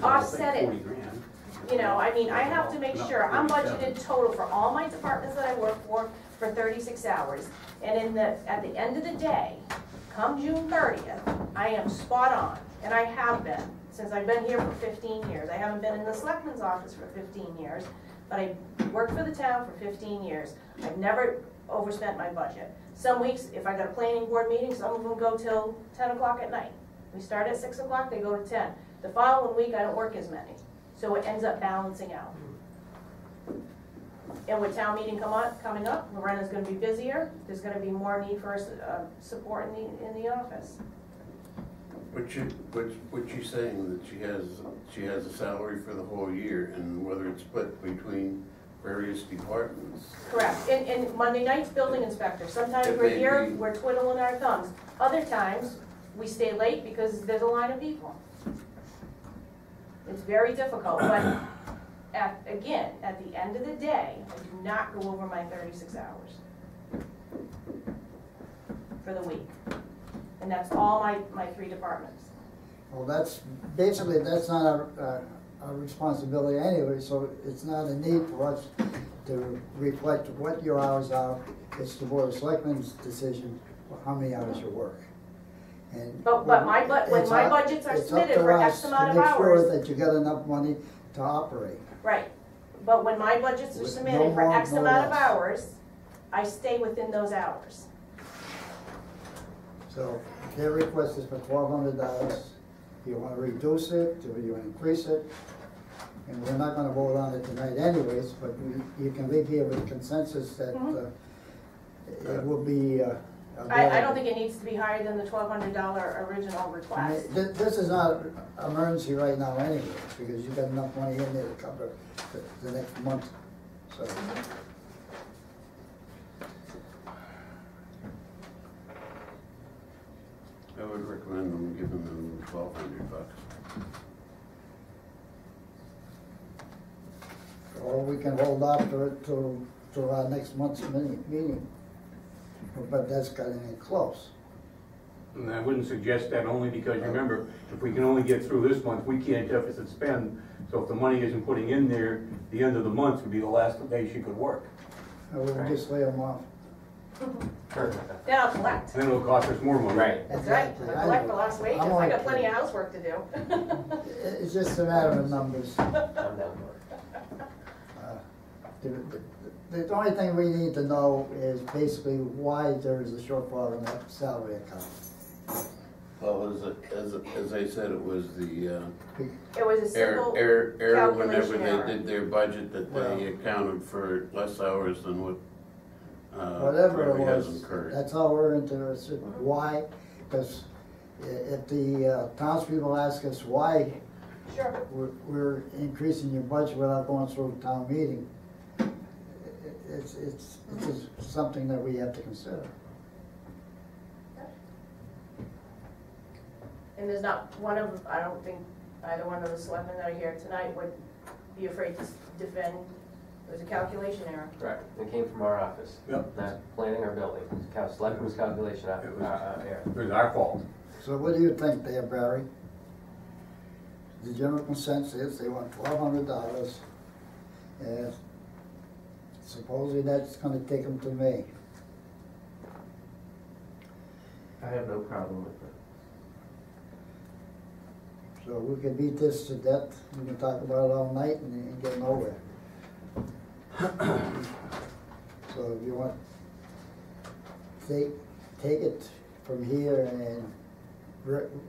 offset it. 40 grand. You know, I mean, I have to make sure, I'm budgeted total for all my departments that I work for 36 hours. And at the end of the day, come June 30th, I am spot on, and I have been, since I've been here for 15 years. I haven't been in the selectman's office for 15 years, but I worked for the town for 15 years. I've never overspent my budget. Some weeks, if I got a planning board meeting, some of them go till 10 o'clock at night. We start at 6 o'clock, they go to 10. The following week, I don't work as many. So it ends up balancing out. And with town meeting coming up, Lorena's gonna be busier, there's gonna be more need for support in the office. what you saying, that she has a salary for the whole year, and whether it's split between various departments? Correct, and Monday night's building inspector, sometimes It we're may here, be- we're twiddling our thumbs. Other times, we stay late because there's a line of people. It's very difficult, but again, at the end of the day, I do not go over my 36 hours for the week. And that's all my 3 departments. Well, that's not our responsibility anyway, so it's not a need for us to reflect what your hours are. It's the Board of Selectmen's decision for how many hours you work. And But when my budgets are submitted for X amount of It's up to us to hours, make sure that you got enough money to operate. right, but when my budgets are With submitted no for more, X no amount of less. hours, I stay within those hours. So their request is for $1,200. Do you want to reduce it? Do you want to increase it? And we're not going to vote on it tonight anyways, but you can leave here with consensus that it will be. I don't think it needs to be higher than the $1,200 original I mean, request. this is not an emergency right now anyways, because you've got enough money in there to cover the next month, so. I would recommend them giving them $1,200. Or we can hold off to our next month's meeting, but that's getting close. And I wouldn't suggest that only because, remember, if we can only get through this month, we can't deficit spend. So if the money isn't putting in there, the end of the month would be the last day she could work. I will just lay them off. Then I'll collect. And then it'll cost us more money. Right. That's right, Exactly. I'll collect for lost wages. I'm I only got plenty of kidding. housework to do. It's just a matter of numbers. I'm down for it. The only thing we need to know is basically why there is a shortfall in that salary account. Well, as I said, it was the It was a simple error whenever calculation they error. did their budget, that they accounted for less hours than what Whatever it really has was, incurred. that's all we're interested. Why? Because if the townspeople ask us why Sure. we're increasing your budget without going through town meeting, it's just something that we have to consider. And there's not one of, I don't think either one of the selectmen that are here tonight would be afraid to defend, it was a calculation error. Right, it came from our office. Yep. Not planning or building, selectmen's calculation error. It was our fault. So what do you think there, Barry? The general consensus is they want $1,200, and supposedly that's gonna take them to May. I have no problem with it. So we could beat this to death, we can talk about it all night and get nowhere. So if you want, take it from here and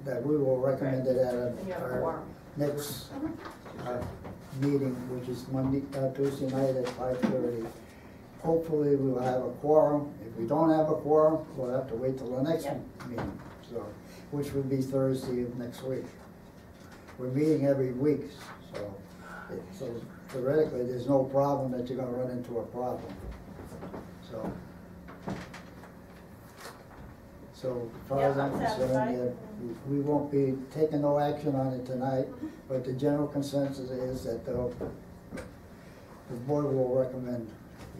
that we will recommend it at And you have a our quorum. next meeting, which is Tuesday night at 5:30. Hopefully we will have a quorum. If we don't have a quorum, we'll have to wait till the next meeting, so, which would be Thursday of next week. We're meeting every week, so theoretically, there's no problem that you're gonna run into a problem. So as far as Yeah, I'm I'm concerned, satisfied. we won't be taking no action on it tonight, but the general consensus is that the board will recommend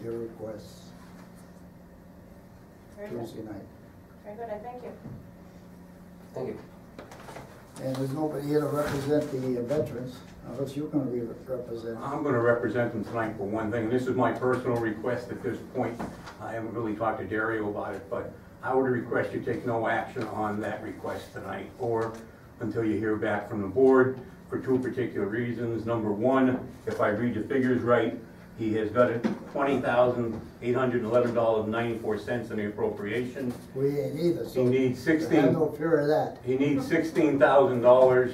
your requests Very good, Tuesday night. very good, I thank you. Thank you. And there's nobody here to represent the veterans, unless you're gonna be representing. I'm gonna represent them tonight for one thing, and this is my personal request at this point. I haven't really talked to Dario about it, but I would request you take no action on that request tonight, or until you hear back from the board, for two particular reasons. Number one, if I read the figures right, he has got $20,811.94 in the appropriation. We ain't either, He so needs have 16. no fear of that. He needs $16,000.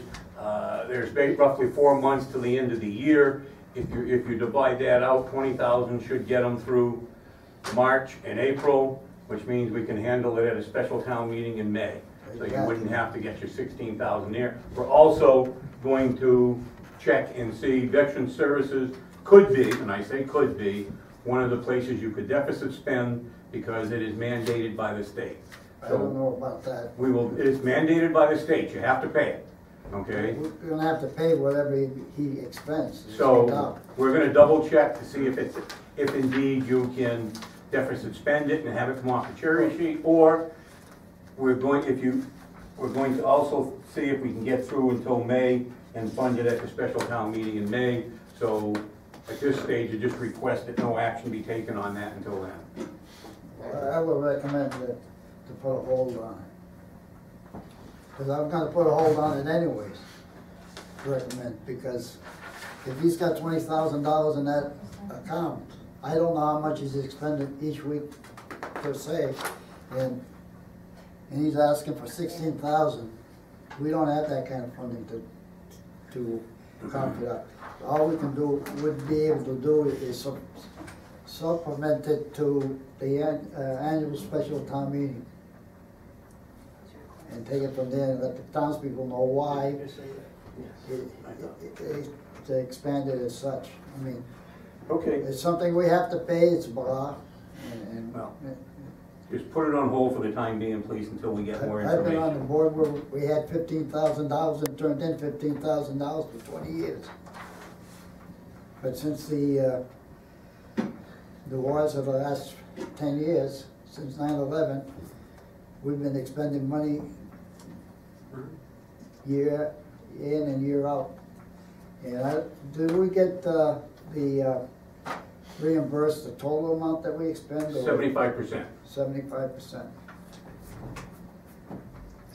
There's roughly 4 months to the end of the year. If you divide that out, 20,000 should get him through March and April, which means we can handle it at a special town meeting in May. So you wouldn't have to get your 16,000 there. We're also going to check and see Veteran Services could be, and I say could be, one of the places you could deficit spend because it is mandated by the state. I don't know about that. It's mandated by the state, you have to pay it, okay? We're gonna have to pay whatever he expends. So, we're gonna double check to see if indeed you can deficit spend it and have it come off the cherry sheet, or we're going to also see if we can get through until May and fund it at the special town meeting in May. So At this stage, you just request that no action be taken on that until then. I would recommend to put a hold on it. Because I'm gonna put a hold on it anyways, recommend, because if he's got $20,000 in that account, I don't know how much he's expended each week per se, and he's asking for 16,000. We don't have that kind of funding to account for that. All we can do, would be able to do is supplement it to the annual special town meeting. And take it from there and let the townspeople know why it's expanded as such. I mean, Okay. it's something we have to pay, it's blah. Well, just put it on hold for the time being, please, until we get more I've been on the information. board where we had $15,000 and turned in $15,000 for 20 years. But since the wars of the last 10 years, since 9/11, we've been expending money year in and year out. And do we get reimbursed the total amount that we expend? 75%. 75%.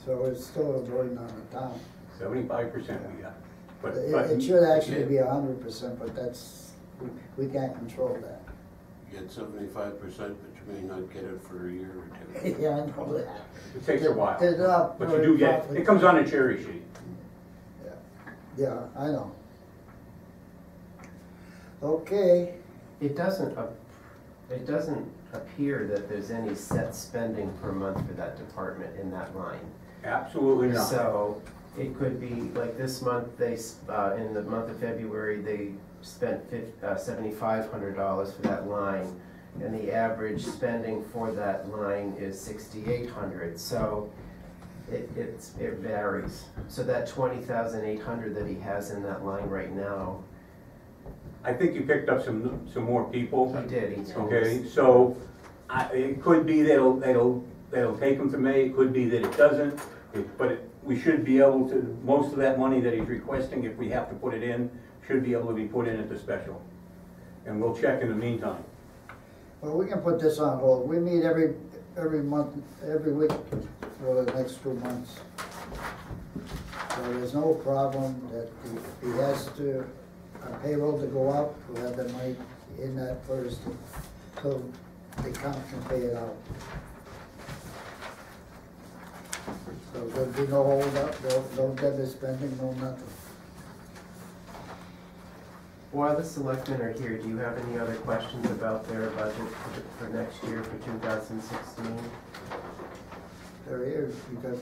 So it's still a burden on the town. 75% we got. But It should actually be 100%, but we can't control that. You get 75%, but you may not get it for a year or two. Yeah, I know that. It takes a while. They're not But you very do get, properly- it comes on a cherry sheet. Yeah, I know. Okay, It doesn't appear that there's any set spending per month for that department in that line. Absolutely not. So it could be, like this month, in the month of February, they spent $7,500 for that line. And the average spending for that line is $6,800. So it varies. So that $20,800 that he has in that line right now, I think you picked up some more people. he did, he told us. Okay, so it could be that'll take them to May, it could be that it doesn't, but we should be able to, most of that money that he's requesting, if we have to put it in, should be able to be put in at the special. And we'll check in the meantime. well, we can put this on hold. We meet every month, every week for the next 2 months. So there's no problem that if he has to, payroll to go out, we'll have the money in that first, so the account can pay it out. So there'll be no hold up, no debit spending, no nothing. While the selectmen are here, do you have any other questions about their budget for next year, for 2016? They're here because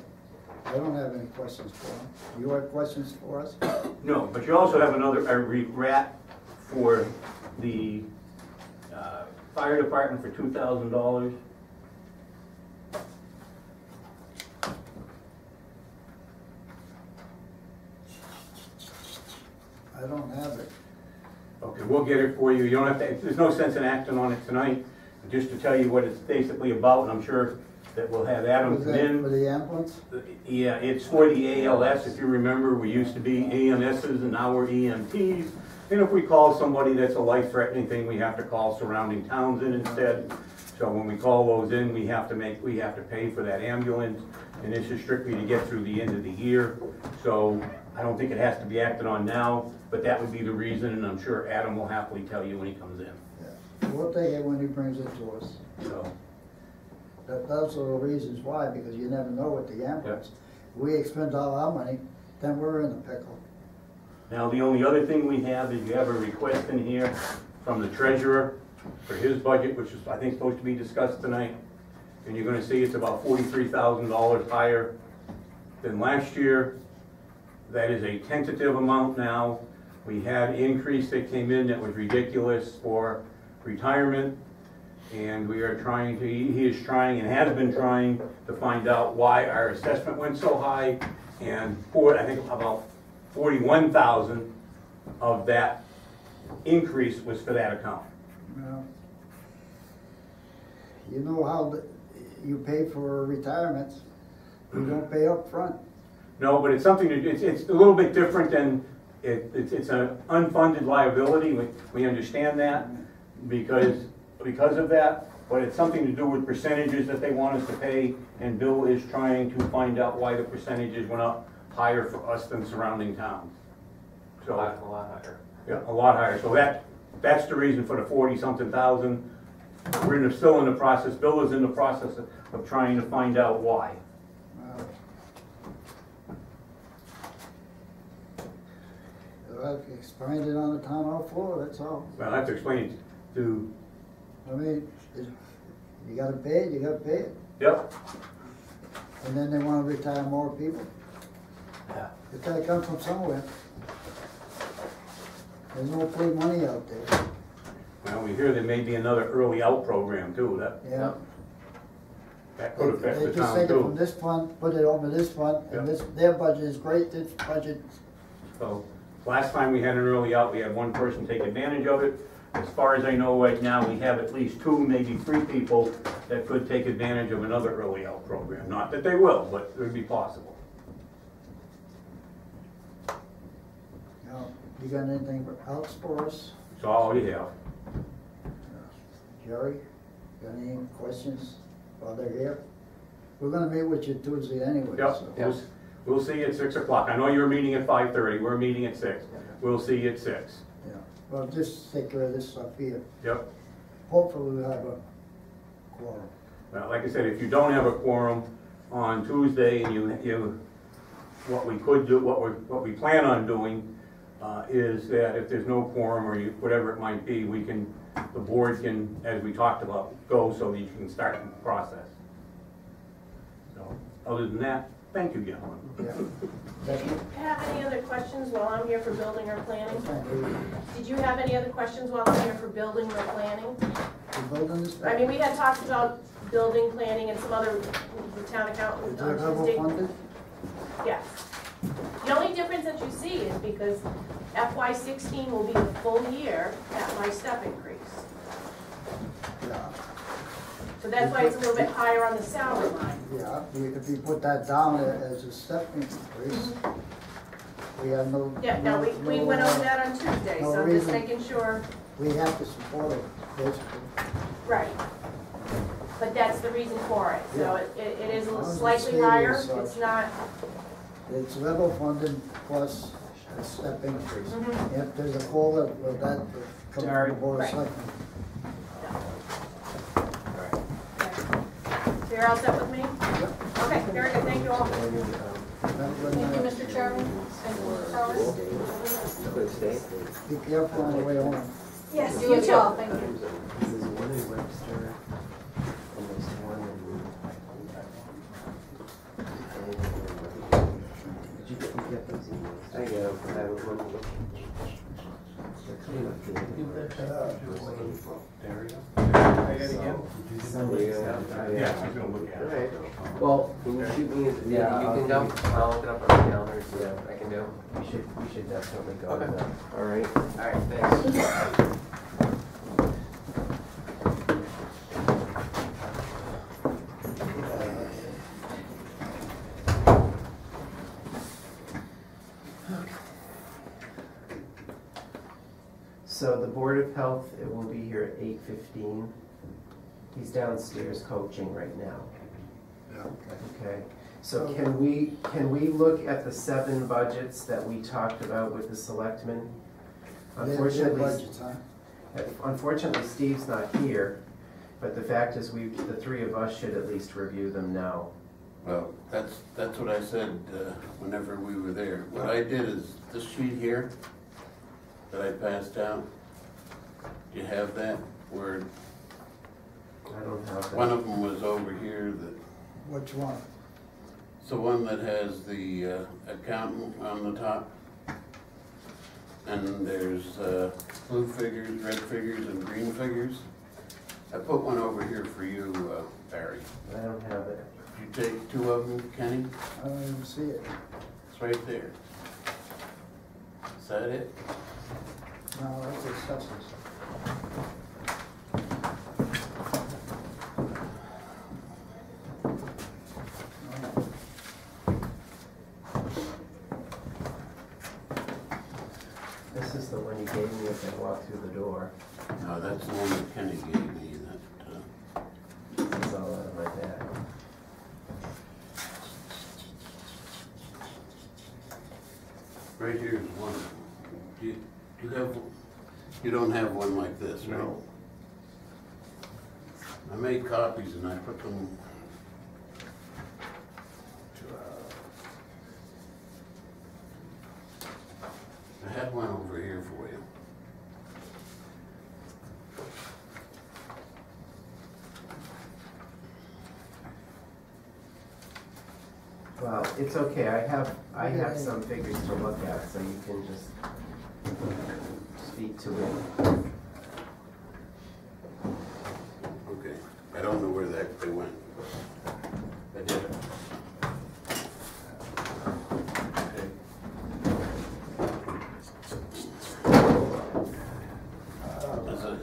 I don't have any questions for them. You have questions for us? No, but you also have a rat for the fire department for $2,000. I don't have it. Okay, we'll get it for you. You don't have to, there's no sense in acting on it tonight, just to tell you what it's basically about, and I'm sure that we'll have Adam Was come that in. for the ambulance? Yeah, it's for the ALS, if you remember, we used to be AMSs and now we're EMTs. And if we call somebody that's a life-threatening thing, we have to call surrounding towns in instead. So when we call those in, we have to pay for that ambulance, and this is strictly to get through the end of the year. So I don't think it has to be acted on now, but that would be the reason, and I'm sure Adam will happily tell you when he comes in. Yeah. We'll take it when he brings it to us. So, Those are the reasons why, because you never know with the ambulance. We expend all our money, then we're in a pickle. now the only other thing we have is you have a request in here from the treasurer for his budget, which is, I think, supposed to be discussed tonight. And you're gonna see it's about $43,000 higher than last year. That is a tentative amount now. We had an increase that came in that was ridiculous for retirement. And we are trying to, he is trying and has been trying to find out why our assessment went so high. And I think about 41,000 of that increase was for that account. Well, you know how you pay for retirements, you don't pay up front. No, but it's something, it's a little bit different than It's an unfunded liability, we understand that because of that, but it's something to do with percentages that they want us to pay, and Bill is trying to find out why the percentages went up higher for us than surrounding towns. A lot higher. Yeah, a lot higher, so that's the reason for the 40-something thousand. We're still in the process, Bill is in the process of trying to find out why. I've explained it on the town hall floor, that's all. Well, I have to explain it to, I mean, you gotta pay it, you gotta pay it. yep, And then they wanna retire more people. Yeah. It's gotta come from somewhere. There's no free money out there. well, we hear there may be another early out program too, Yeah. that could affect They the just town take it from too. this fund, put it over this fund, and Yeah. their budget is great, this budget, So, last time we had an early out, we had one person take advantage of it. As far as I know right now, we have at least 2, maybe 3 people that could take advantage of another early out program. Not that they will, but it would be possible. you know, you got anything else for us? That's all we have. Jerry, got any questions while they're here? We're gonna meet with you Tuesday anyway, Yep, so. we'll see you at 6 o'clock. I know you're meeting at 5:30, we're meeting at 6. We'll see you at 6. Yeah, well, just take care of this stuff here. Yep. Hopefully we'll have a quorum. Well, like I said, if you don't have a quorum on Tuesday and what we could do, what we plan on doing, is that if there's no quorum or whatever it might be, the board can, as we talked about, go so that you can start the process. So, other than that, thank you, gentlemen. Yeah. Did you have any other questions while I'm here for building or planning? Did you have any other questions while I'm here for building or planning? The building is I mean, we had talked about building, planning, and some other, the town accountant. Is that level funded? Yes. The only difference that you see is because FY16 will be the full year at my step increase. Yeah. So that's why it's a little bit higher on the salary line. Yeah, if you put that down as a step increase, we have no. Yeah, no, we went over that on Tuesday, no so I'm just reason. making sure, We have to support it, basically. right. But that's the reason for it, so Yeah. it is a little As long as slightly it's higher, stated as it's such. not, It's level funded plus a step increase. Mhm. If there's a COLA, well, that comes from the board of Right. selectmen. so you're all set with me? Okay, very good, thank you all. Thank you, Mr. Chairman. Thank you, Mr. Carlos. Be careful on the way home. Yes, You as well, thank you. There's one in Webster, and there's one in. Did you get those emails? I get them. They're coming up to Yeah, I'm gonna look at it. Well, can you shoot me, Yeah, you I'll can go, give you- I'll look it up on the calendar, see what I can do. We should definitely go Okay. to that. All right, thanks. So the Board of Health, it will be here at 8:15. He's downstairs coaching right now. Yeah. Okay, so can we look at the 7 budgets that we talked about with the selectmen? Unfortunately, Steve's not here, but the fact is the 3 of us should at least review them now. Well, that's what I said whenever we were there. What I did is this sheet here that I passed out. Do you have that? Where I don't have that. one of them was over here. Which one? It's the one that has the accountant on the top. And there's blue figures, red figures, and green figures. I put one over here for you, Barry. I don't have it. You take 2 of them, Kenny? I don't even see it. It's right there. Is that it? No, that's assessors. as I walk through the door. No, that's the one that Kenny gave me, This is all out of my bag. right here's one. Do you have, you don't have one like this, right? No. I made copies and I put them, I had one over here for you. Well, it's okay, I have some figures to look at, so you can just speak to it. Okay, I don't know where they went. I did. Okay. Is it?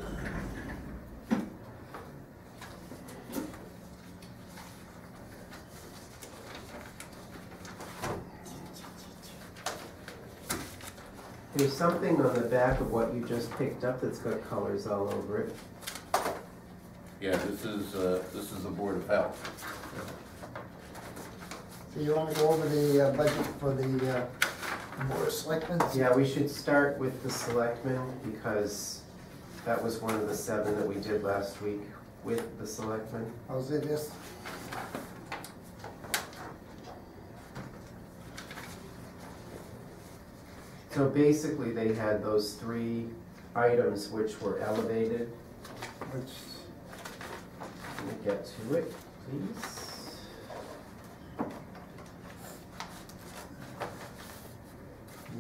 There's something on the back of what you just picked up that's got colors all over it. Yeah, this is the Board of Health. So you want to go over the budget for the Board of Selectmen? Yeah, we should start with the selectmen because that was one of the 7 that we did last week with the selectmen. How's it this? So basically, they had those 3 items which were elevated. Which, Let me get to it, please.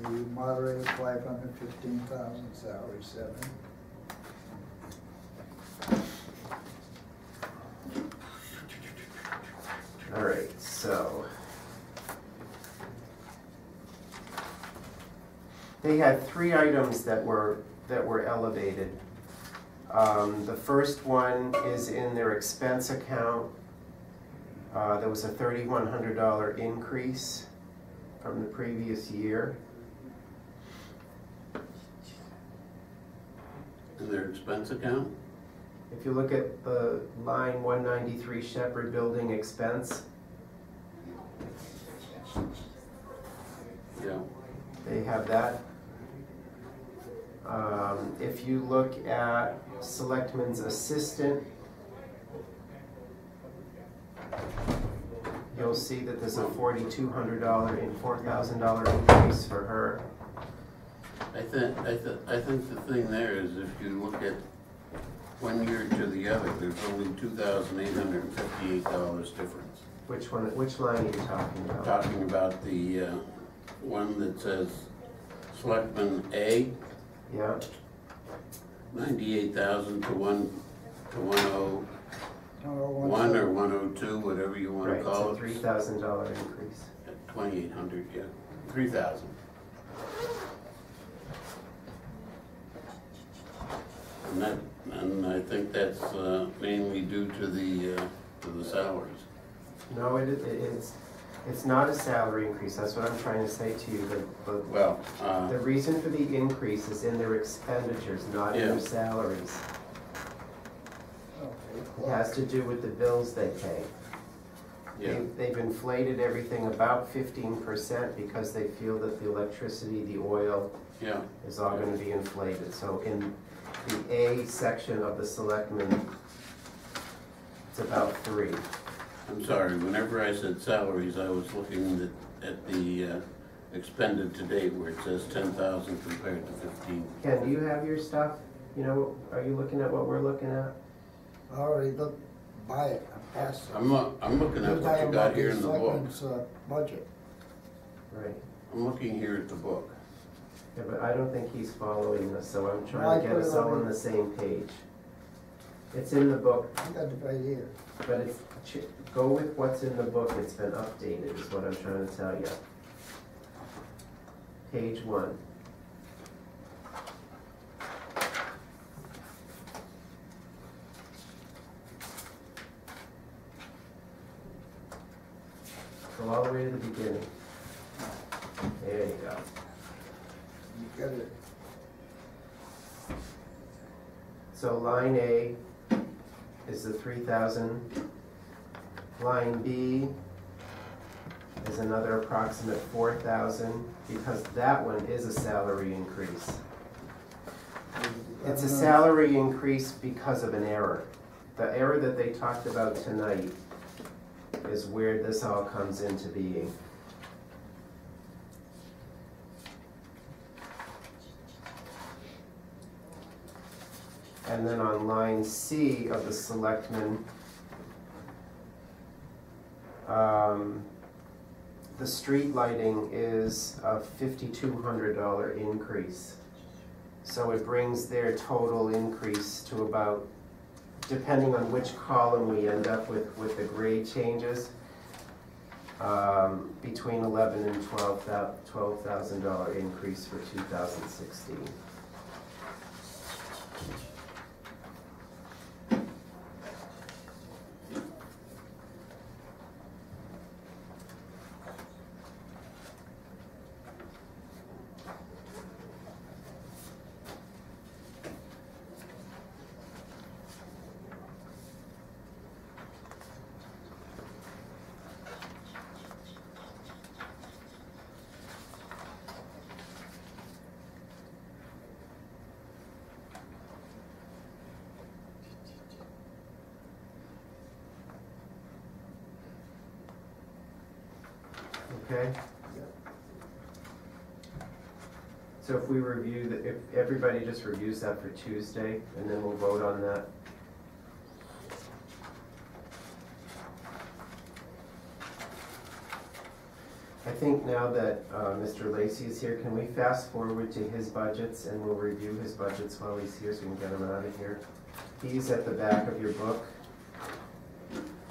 the moderator 515,000, salary 7. All right, so they had 3 items that were elevated. The first one is in their expense account. There was a $3,100 increase from the previous year. In their expense account? If you look at the line 193 Shepherd Building expense, Yeah. they have that. If you look at Selectman's assistant, you'll see that there's a $4,200 and $4,000 increase for her. I think the thing there is if you look at one year to the other, there's only $2,858 difference. Which line are you talking about? Talking about the one that says Selectman A, Yeah, 98,000 to 101 or 102, whatever you want right, to call it's a it. $3,000 increase. 2,800, yeah, 3,000. And I think that's mainly due to the salaries. No, it's not a salary increase, that's what I'm trying to say to you. Well, The reason for the increase is in their expenditures, not in their Yeah. salaries. Okay. It has to do with the bills they pay. yeah, They've inflated everything about 15% because they feel that the electricity, the oil yeah. is all gonna be inflated. So in the A section of the selectmen, it's about 3. I'm sorry, whenever I said salaries, I was looking at the expended to date where it says 10,000 compared to 15. Ken, do you have your stuff? You know, are you looking at what we're looking at? I already looked by it, I passed it. I'm looking at what you got here in the book. Selectmen's budget. Right. I'm looking here at the book. Yeah, but I don't think he's following this, so I'm I trying to get put it us all on on the same page. It's in the book, I got it right here. but go with what's in the book, it's been updated, is what I'm trying to tell you. Page 1. Go all the way to the beginning. There you go. You got it. So line A is the 3,000. Line B is another approximate 4,000, because that one is a salary increase. It's a salary increase because of an error. The error that they talked about tonight is where this all comes into being. And then on line C of the selectmen, the street lighting is a $5,200 increase. So it brings their total increase to about, depending on which column we end up with the grade changes, between $11,000 and $12,000 increase for 2016. Okay? So if we review, if everybody just reviews that for Tuesday, and then we'll vote on that. I think now that Mr. Lacy is here, can we fast forward to his budgets, and we'll review his budgets while he's here so we can get him out of here. He's at the back of your book.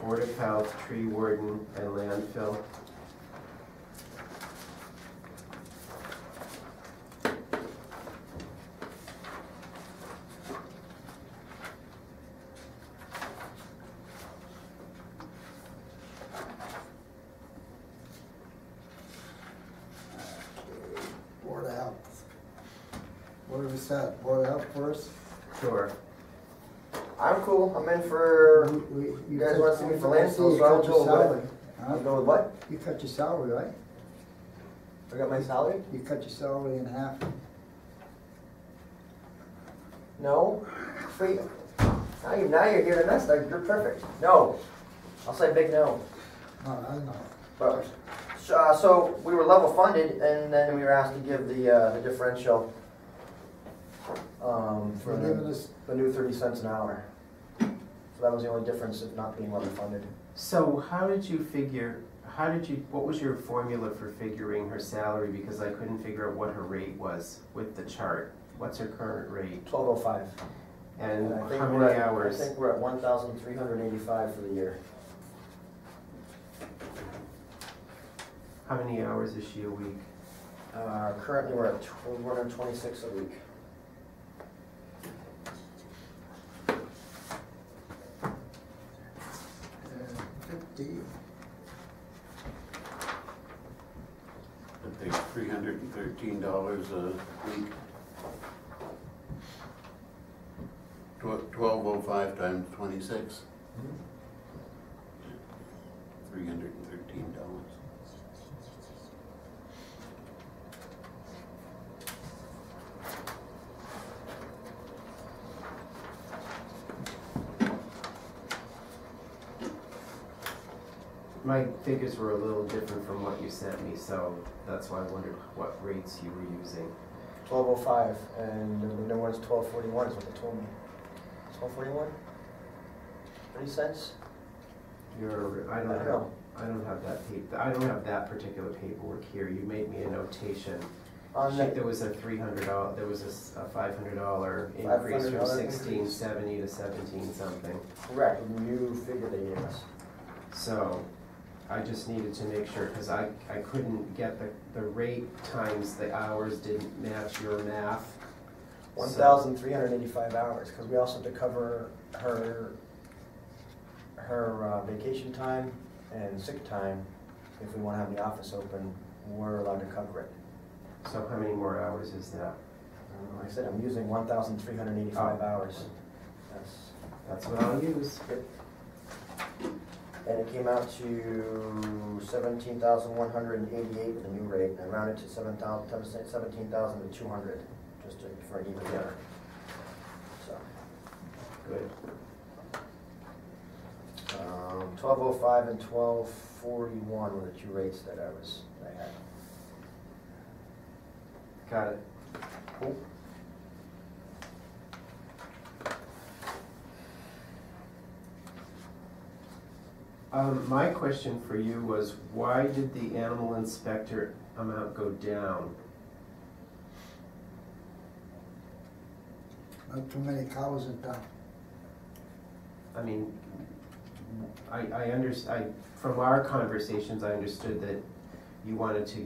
Board of Health, Tree Warden, and Landfill. Board of Health. What do we set? Board of Health first? Sure. I'm cool. I'm in for. You guys want to see me for landfill, so I'll go with. I'll go with what? You cut your salary, right? I got my salary? You cut your salary in half. No. Free. Now you're here to mess. You're perfect. No. I'll say big no. No, I know. But, so we were level funded, and then we were asked to give the differential for We're giving us, the new 30 cents an hour. So that was the only difference of not being level funded. So how did you figure, what was your formula for figuring her salary? Because I couldn't figure out what her rate was with the chart. What's her current rate? 1205. And I think how we're many at- hours? I think we're at 1,385 for the year. How many hours is she a week? Currently we're at 126 a week. I think $313 a week. 1205 times 26. $313. My figures were a little different from what you sent me, so that's why I wondered what rates you were using. 1205, and the new one's 1241 is what they told me. 1241? 30 cents? I don't have that paper. I don't have that particular paperwork here. You made me a notation. There was a $300. There was a $500 increase from 1670 to 17 something. Correct, the new figure they gave us. So I just needed to make sure, because I couldn't get the rate times the hours didn't match your math. 1,385 hours, because we also have to cover her vacation time and sick time. If we want to have the office open, we're allowed to cover it. So how many more hours is that? Like I said, I'm using 1,385 hours. That's what I'll use. And it came out to 17,188 with the new rate, and I rounded to 17,200, just for an even year. So, Good. 1205 and 1241 were the two rates that I had. Got it. Cool. My question for you was, why did the animal inspector amount go down? Not too many cows in town. I mean, from our conversations, I understood that you wanted to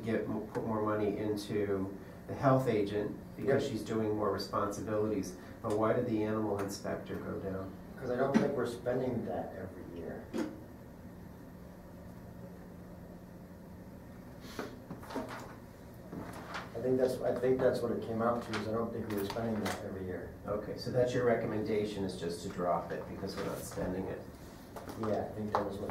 put more money into the health agent because she's doing more responsibilities. But why did the animal inspector go down? Because I don't think we're spending that every year. I think that's what it came out to, is I don't think we were spending that every year. Okay, so that's your recommendation, is just to drop it because we're not spending it. Yeah, I think that was what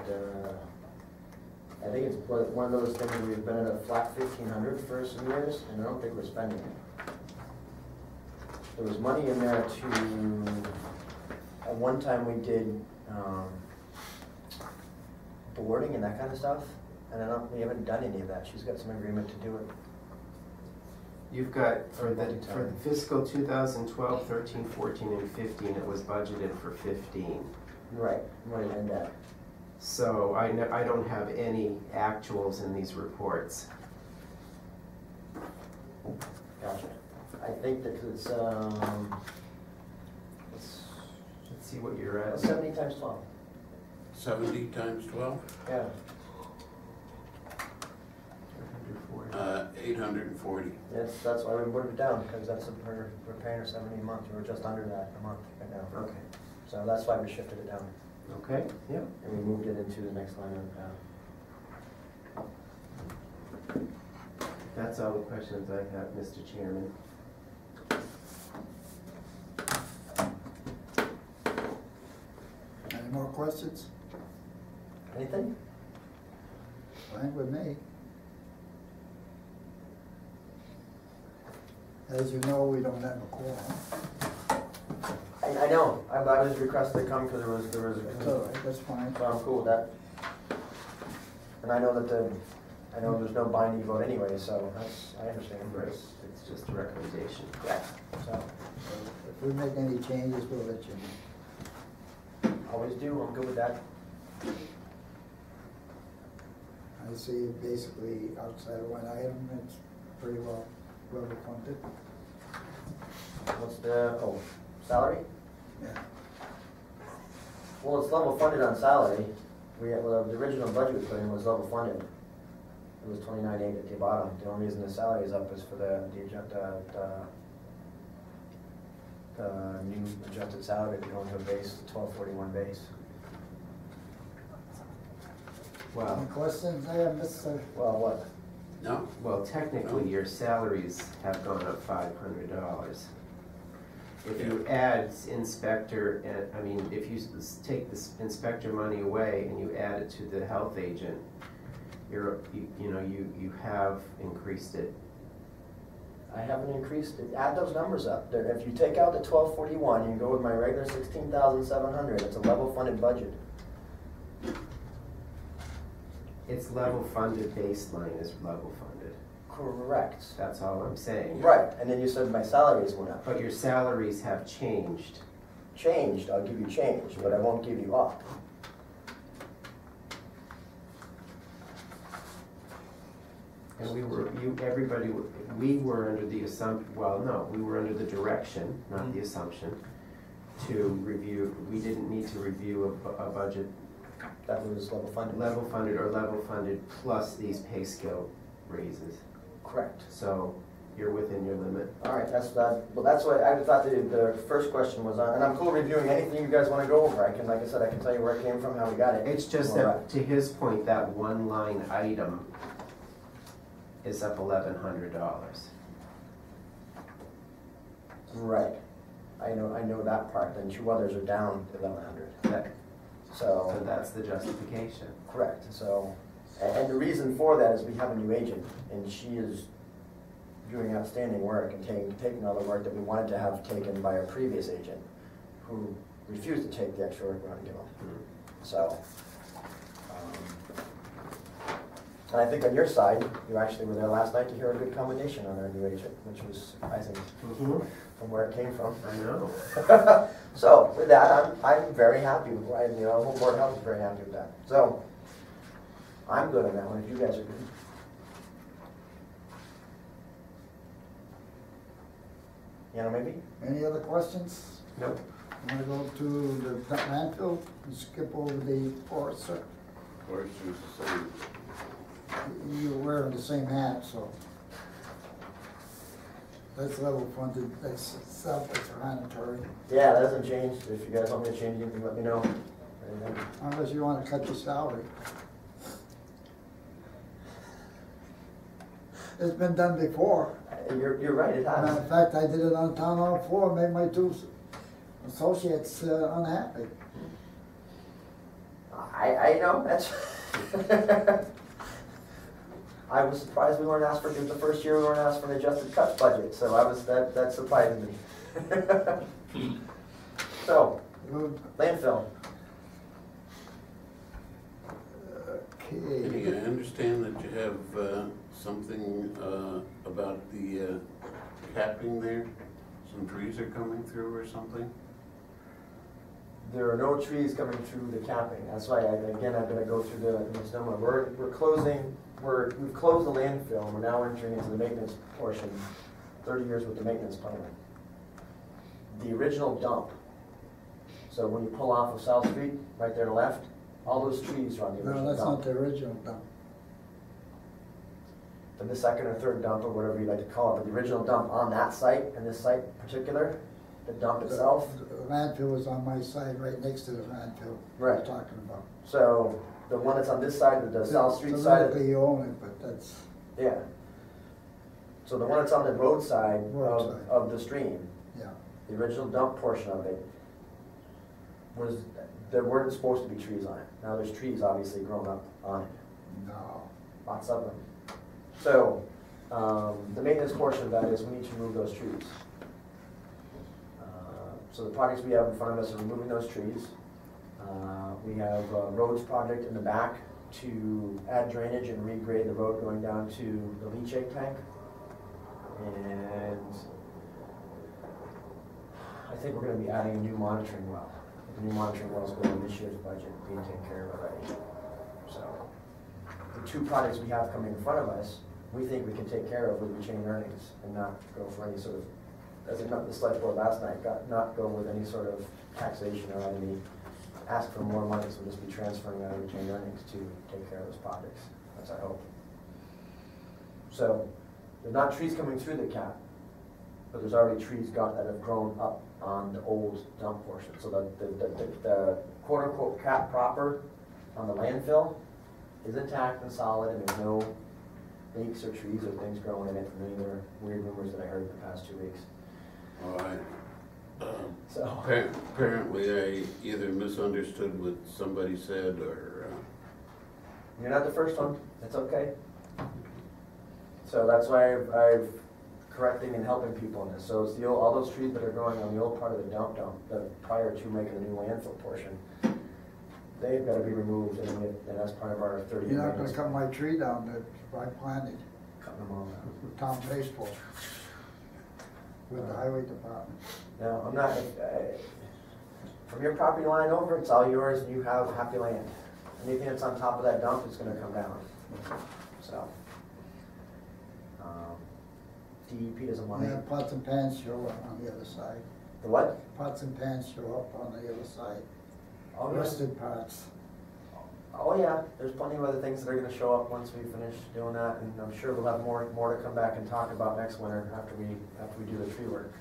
I think it's one of those things where we've been at a flat 1,500 for some years, and I don't think we're spending it. There was money in there at one time we did boarding and that kind of stuff, and we haven't done any of that. She's got some agreement to do it. You've got, for the fiscal 2012, 13, 14, and 15, it was budgeted for 15. Right, and that. So I don't have any actuals in these reports. Gotcha. I think that it's Let's see what you're at. 70 times 12. 70 times 12? Yeah. 840. That's why we put it down, because we're paying her 70 a month. We're just under that a month right now. Okay. So that's why we shifted it down. Okay, yeah. And we moved it into the next line of That's all the questions I have, Mr. Chairman. Any more questions? anything? Fine with me. As you know, we don't have a quorum. I know, I was requested to come because there was That's all right, that's fine. so I'm cool with that. And I know that there's no binding vote anyway, so I understand. It's just a recommendation. Yeah, so, If we make any changes, we'll let you know. always do, I'm good with that. I see it basically outside of one item, it's pretty well funded. What's the, salary? Yeah. Well, it's level funded on salary. The original budget we put in was level funded. It was 29.8 at the bottom. The only reason the salary is up is for the new adjusted salary going to a base, 1241 base. Well, Any questions there, Mr.? Well, what? No? well, technically, your salaries have gone up $500. If you add inspector, if you take this inspector money away and you add it to the health agent, you have increased it. I haven't increased it. Add those numbers up. If you take out the 1241, you can go with my regular 16,700. It's a level funded budget. It's level funded, baseline is level funded. Correct. That's all I'm saying. Right, and then you said my salaries went up. But your salaries have changed. Changed, I'll give you change, but I won't give you up. And we were under the assumption, we were under the direction, not the assumption, to review, we didn't need to review a budget. That was level funded. Level funded plus these pay scale raises. Correct. So you're within your limit. All right, that's that. Well, that's what I thought the first question was on, and I'm cool reviewing anything you guys want to go over. I can, like I said, I can tell you where it came from, how we got it. It's just that, to his point, that one line item is up $1,100. Right. I know that part, then two others are down 1,100. So So, that's the justification. correct, so, and the reason for that is we have a new agent, and she is doing outstanding work and taking all the work that we wanted to have taken by our previous agent, who refused to take the extra work we wanted to give him. So, and I think on your side, you actually were there last night to hear a good commendation on our new agent, which was surprising from where it came from. I know. So with that, I'm very happy with what, the whole board of health is very happy with that. So I'm good on that one, if you guys are good. Maybe? Any other questions? Nope. I'm gonna go to the landfill and skip over the forester. Forester's the same. You're wearing the same hat, so. That's level funded, that's self-explanatory. Yeah, that hasn't changed. If you guys want me to change anything, let me know. Unless you wanna cut your salary. It's been done before. You're right, it Matter has. of fact, I did it on town hall floor, made my two associates unhappy. I know, that's. I was surprised we weren't asked for, it was the first year we weren't asked for an adjusted cuts budget, so that surprised me. So, landfill. Okay. Eddie, I understand that you have something about the capping there. Some trees are coming through or something? There are no trees coming through the capping. That's why, I'm gonna go through the misnomer. We've closed the landfill, and we're now entering into the maintenance portion, 30 years with the maintenance plan. The original dump, so when you pull off of South Street, right there to the left, all those trees are on the original No, that's dump. not the original dump. Then the second or third dump, or whatever you like to call it, but the original dump on that site, and this site in particular, the dump itself. The landfill was on my side, right next to the landfill. Right. We're talking about. So the one that's on this side, the South Street side. Theoretically, you own it, but that's, Yeah. So the one that's on the roadside Roadside. of the stream, yeah. the original dump portion of it, there weren't supposed to be trees on it. Now there's trees obviously grown up on it, No. lots of them. So, the maintenance portion of that is we need to remove those trees. So the projects we have in front of us are removing those trees. We have a roads project in the back to add drainage and regrade the road going down to the leachate tank. And I think we're gonna be adding a new monitoring well. The new monitoring well is going in this year's budget, being taken care of already. So, the two projects we have coming in front of us, we think we can take care of with retained earnings and not go for any sort of, as it met the select board last night, not go with any sort of taxation or any, ask for more money, so we'll just be transferring out of retained earnings to take care of those projects. That's our hope. So, there's not trees coming through the cap, but there's already trees that have grown up on the old dump portion. So the quote-unquote cap proper on the landfill is intact and solid, and there's no leaks or trees or things growing in it from any of the weird rumors that I heard in the past 2 weeks. All right. So, Apparently I either misunderstood what somebody said or, you're not the first one, it's okay. So that's why I've correcting and helping people in this. So it's all those trees that are growing on the old part of the dump, prior to making the new landfill portion, they've got to be removed, and that's part of our 30-year. You're not gonna cut my tree down that I planted, Cutting them all down. with town baseball, with the highway department. No, I'm not, from your property line over, it's all yours, and you have happy land. Anything that's on top of that dump is gonna come down. So, DEP doesn't want Yeah, it. pots and pans show up on the other side. The what? Pots and pans show up on the other side. Oh, yeah. Rusted parts. Oh, yeah, there's plenty of other things that are gonna show up once we finish doing that, and I'm sure we'll have more to come back and talk about next winter after we do the tree work,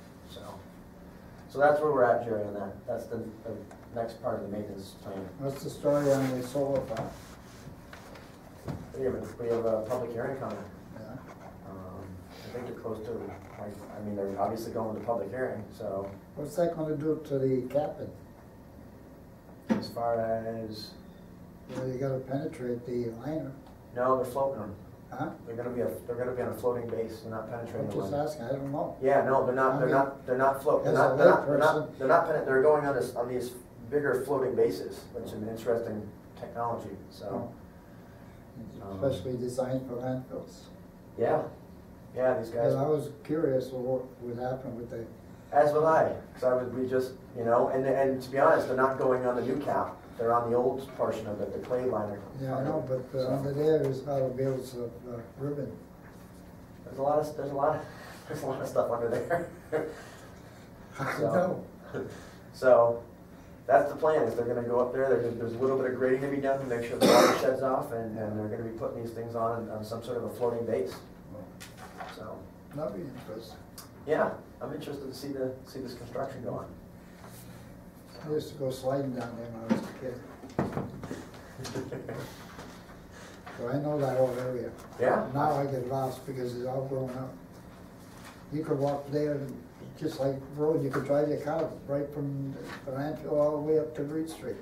so that's where we're at, Jerry, on that. That's the next part of the maintenance plan. What's the story on the solar farm? We have a public hearing coming. Yeah. think they're close to, like, I mean, they're obviously going to public hearing, so What's that gonna do to the captain? as far as, You gotta penetrate the liner, no, they're floating them. huh? They're gonna be on a floating base, they're not penetrating I'm the just line. asking, I don't know. Yeah, no, they're not float, As a they're going on these bigger floating bases, which is an interesting technology, so. Especially designed for landfills. Yeah, these guys, Because I was curious what would happen with the, as would I, because we just, you know, and to be honest, they're not going on the new cap, they're on the old portion of it, the clay liner. yeah, I know, but So, under there is gotta be able to ribbon. There's a lot of stuff under there. I So- know. So, that's the plan, is they're gonna go up there, there's a little bit of grading to be done to make sure the water sheds off, and they're gonna be putting these things on some sort of a floating base. So, That'd be interesting. yeah, I'm interested to see this construction go on. I used to go sliding down there when I was a kid, so I know that whole area. Yeah? Now I get lost because it's all grown up. You could walk there, and just like road, you could drive your car right from the landfill all the way up to Reed Street.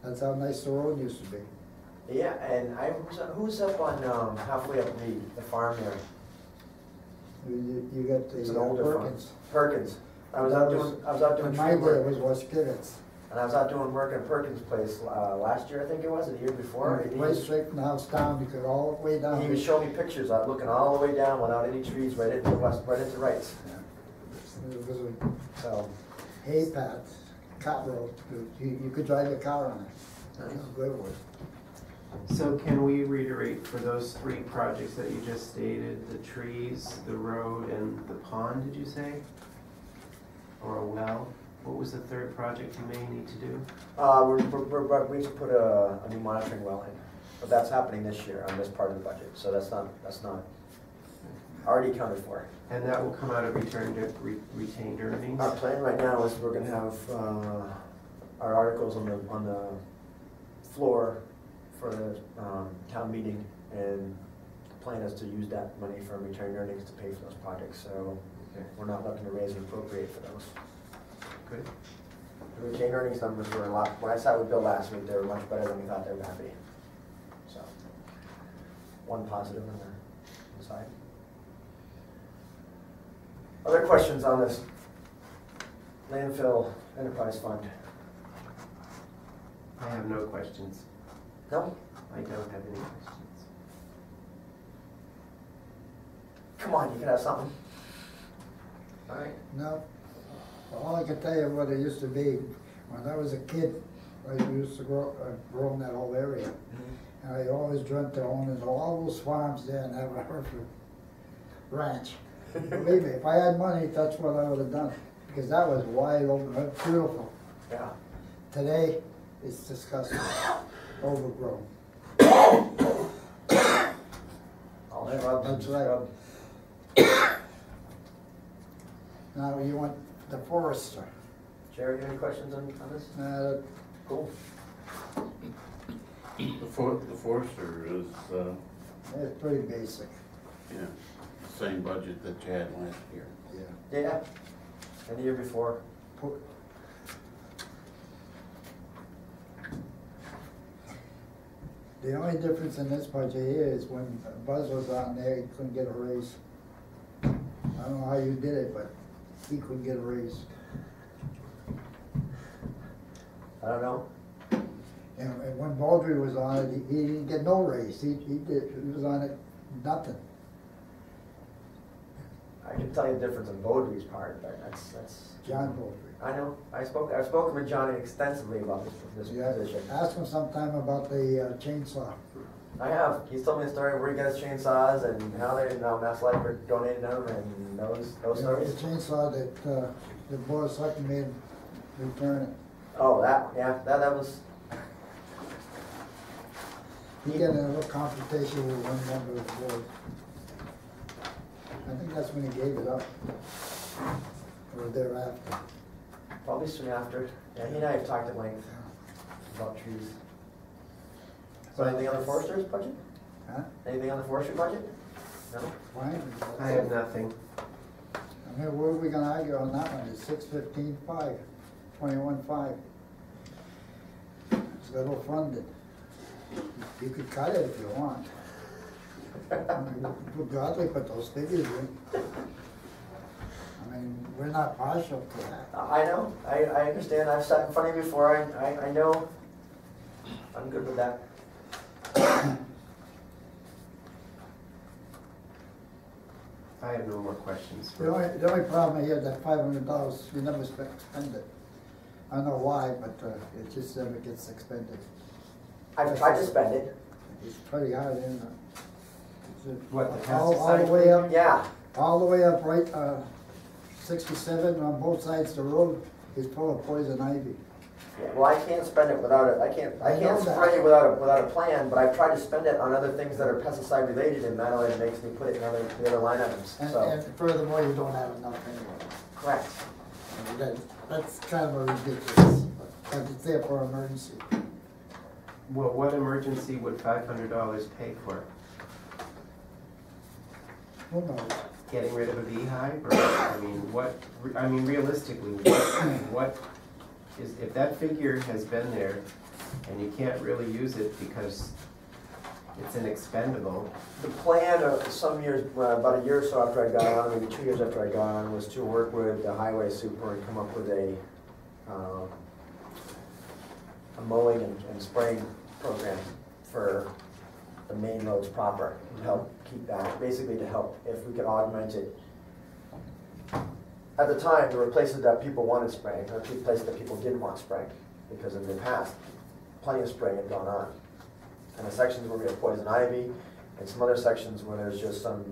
That's how nice the road used to be. Yeah, and who's up on, halfway up the farm there? You got It's the an older farm. Perkins. Perkins. I was out doing In tree my day, it work, was Waskevitz. and I was out doing work at Perkins' place, last year, I think it was, or the year before. Right straight from the house down, you could all the way down. He was showing me pictures, I'm looking all the way down without any trees, right into Wrights. It was a So, hay path, cot road. You could drive your car on it. That's how good it was. So can we reiterate for those three projects that you just stated, the trees, the road, and the pond, did you say? Or a well? What was the third project you may need to do? we need to put a new monitoring well in, but that's happening this year on this part of the budget, so that's not already accounted for. And that will come out of retained earnings? Our plan right now is we're gonna have, our articles on the floor for the, town meeting, and the plan is to use that money from retained earnings to pay for those projects, so Okay. we're not looking to raise and appropriate for those. Good. The retained earnings numbers were a lot, when I sat with Bill last week, they were much better than we thought they were gonna be. So, one positive on the side. Other questions on this landfill enterprise fund? I have no questions. No? I don't have any questions. Come on, you can have something. All right. No, all I can tell you what it used to be, when I was a kid, I used to grow in that whole area. And I always dreamt of owning all those farms there and have a Hereford ranch. Believe me, if I had money, that's what I would have done, because that was wide open, beautiful. Yeah. Today, it's disgusting, overgrown. All shrubs and That's right. scrub. Now, you want the forester. Jerry, any questions on this? Cool. The forester is, It's pretty basic. yeah, same budget that you had last year. Yeah. Yeah. And the year before. The only difference in this budget here is when Buzz was on there, he couldn't get a raise. I don't know how you did it, but he couldn't get a raise. I don't know. And when Baldry was on it, he didn't get no raise. He was on it, nothing. I can tell you the difference in Beaudry's part, but that's. John Baldry. I know. I've spoken with Johnny extensively about this Yeah, position. ask him sometime about the chainsaw. I have. He's told me a story where he got his chainsaws and how Mass Life donated them and those You know, stories. the chainsaw that the board of selectmen made him return it. Oh, that was. He got in a little confrontation with one member of the board. I think that's when he gave it up, or thereafter. Probably soon after. Yeah, he and I have talked at length about trees. So anything on the forester's budget? Huh? Anything on the forestry budget? No? Fine. I have nothing. I mean, what are we gonna argue on that one? It's 615.5, 21.5. It's level funded. You could cut it if you want. I mean, we'll gladly put those figures in. I mean, we're not partial to that. I know, I understand, I've sat in front of you before, I know. I'm good with that. I have no more questions. The only problem here is that $500, we never spend it. I don't know why, but it just never gets expended. I've tried to spend it. It's pretty hard, isn't it? What, the All the pesticide? way up, Yeah, all the way up, right, 67 on both sides of the road is full of poison ivy. yeah, well, I can't spend it without it, I can't I know that. spray it without a plan, but I've tried to spend it on other things that are pesticide related, and that only makes me put it in the other line items, And, so. and furthermore, you don't have enough anyway. Correct. I mean, that's kind of a ridiculous, but it's there for emergency. Well, what emergency would $500 pay for? Who knows? Getting rid of a beehive, or, I mean, realistically, what is, if that figure has been there and you can't really use it because it's an expendable, The plan of some years, about a year or so after I got on, maybe 2 years after I got on, was to work with the highway super and come up with a mowing and spraying program for the main roads proper, to help keep that, basically to help, if we could augment it. At the time, there were places that people wanted spraying, there were places that people didn't want spraying, because in the past, plenty of spraying had gone on. And the sections where we have poison ivy, and some other sections where there's just some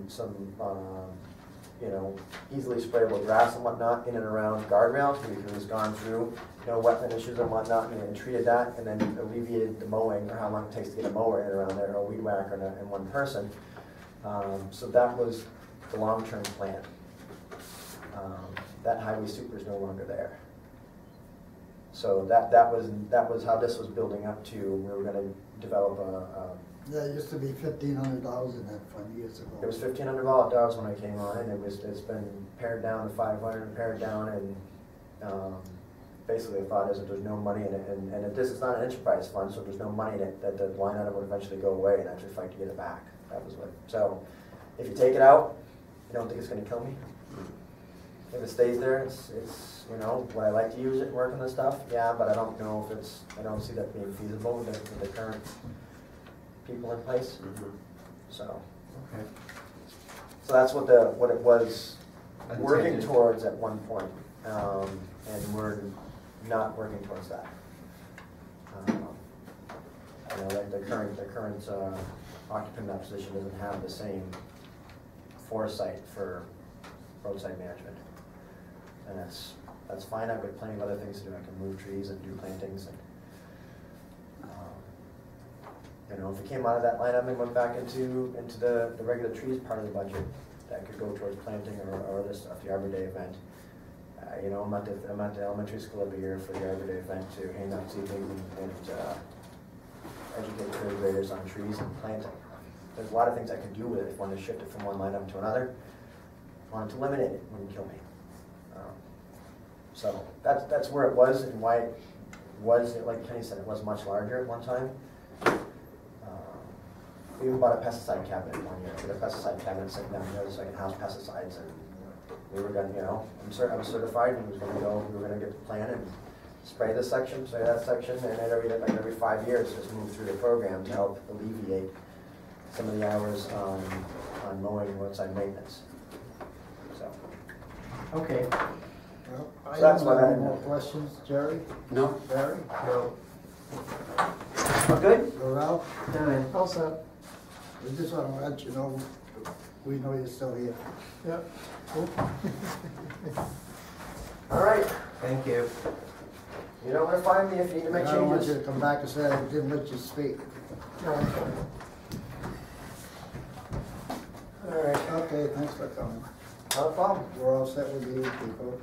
easily sprayable grass and whatnot in and around guardrails, where we could have just gone through, wetland issues and whatnot, and treated that, and then alleviated the mowing, or how long it takes to get a mower in around there, or a weed whacker and one person. So that was the long-term plan. That highway super is no longer there. So that was how this was building up to. We were going to develop Yeah, it used to be $1,500 in that fund years ago. it was $1,500 when I came on, and it's been pared down to $500 and pared down, and basically the thought is that there's no money in it, and if this is not an enterprise fund, so there's no money in it, that the line item would eventually go away, and I'd just fight to get it back. That was what. So if you take it out, I don't think it's going to kill me. If it stays there, it's would I like to use it and work on this stuff? Yeah, but I don't know if I don't see that being feasible with the current people in place. So. okay. So that's what it was working Intended. towards at one point, and we're not working towards that. Like the current occupant in that position doesn't have the same foresight for roadside management, and that's fine. I've got plenty of other things to do. I can move trees and do plantings, and if it came out of that line item and went back into the regular trees part of the budget, that could go towards planting or other stuff, the Arbor Day event. I'm at the elementary school every year for the Arbor Day event to hang out seedlings and educate third graders on trees and planting. There's a lot of things I could do with it if I wanted to shift it from one line item to another. If I wanted to eliminate it, it wouldn't kill me. So that's where it was, and why it was, like Kenny said, it was much larger at one time. We even bought a pesticide cabinet one year. We had a pesticide cabinet sitting down there so I could house pesticides, and we were going to, I was certified, and we were going to get the plan and spray this section, spray that section, and every 5 years just move through the program to help alleviate some of the hours on mowing and roadside maintenance. So. Okay. Well, I So that's don't what have I- any more questions. Jerry? No? Barry? No. Oh, good? Gerald? Done. All set. We just want to let you know, we know you're still here. Yep. All right. Thank you. You know where to find me if you need to make I don't want you changes. to come back and say I didn't let you speak. All right. Okay, thanks for coming. No problem. We're all set with you people.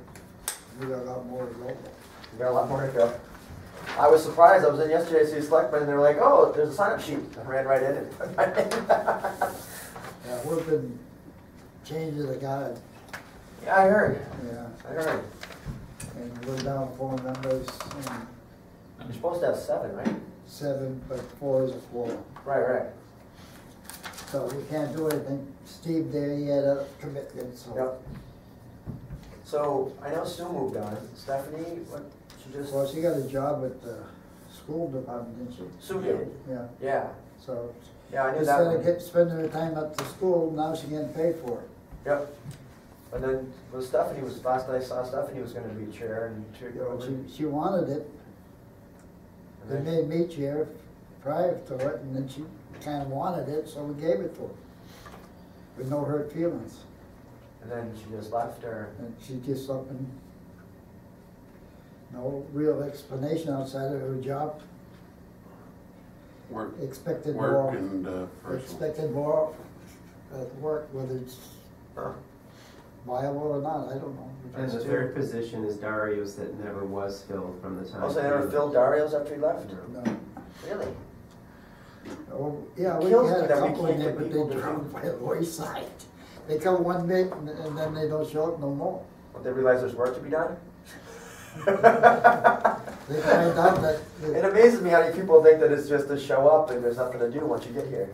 We got a lot more to go. We got a lot more to go. I was surprised. I was in yesterday to see the selectmen, and they were like, "Oh, there's a sign-up sheet." I ran right in and Yeah, we've been changing the guard, Yeah, I heard, yeah, I heard. and we're down 4 members, and You're supposed to have 7, right? 7, but 4 is a quorum. Right. So we can't do anything. Steve there, he had a commitment, so. Yep. So, I know Sue moved on. Stephanie, what, she just, Well, she got a job at the school department, didn't she? Sue did, Yeah, yeah. so Yeah, I knew that instead of one. spending her time at the school, now she's getting paid for it. Yep. And then, well, Stephanie was, last I saw, Stephanie was gonna be chair and You know, she wanted it. They and then, made me chair prior to it, and then she kinda wanted it, so we gave it to her. With no hurt feelings. and then she just left, or, And she just up and, no real explanation outside of her job, Work, expected work more, and personal. expected more at work, whether it's viable or not, I don't know. And the third position is Dario's that never was filled from the time. also, they never filled Dario's after he left? No. Really? Oh, yeah, we Kills had me a that we couple in can't there, get but people they to dropped do- by the wayside. They come one bit and then they don't show up no more. Well, they realize there's work to be done? They find out that, It amazes me how many people think that it's just to show up and there's nothing to do once you get here.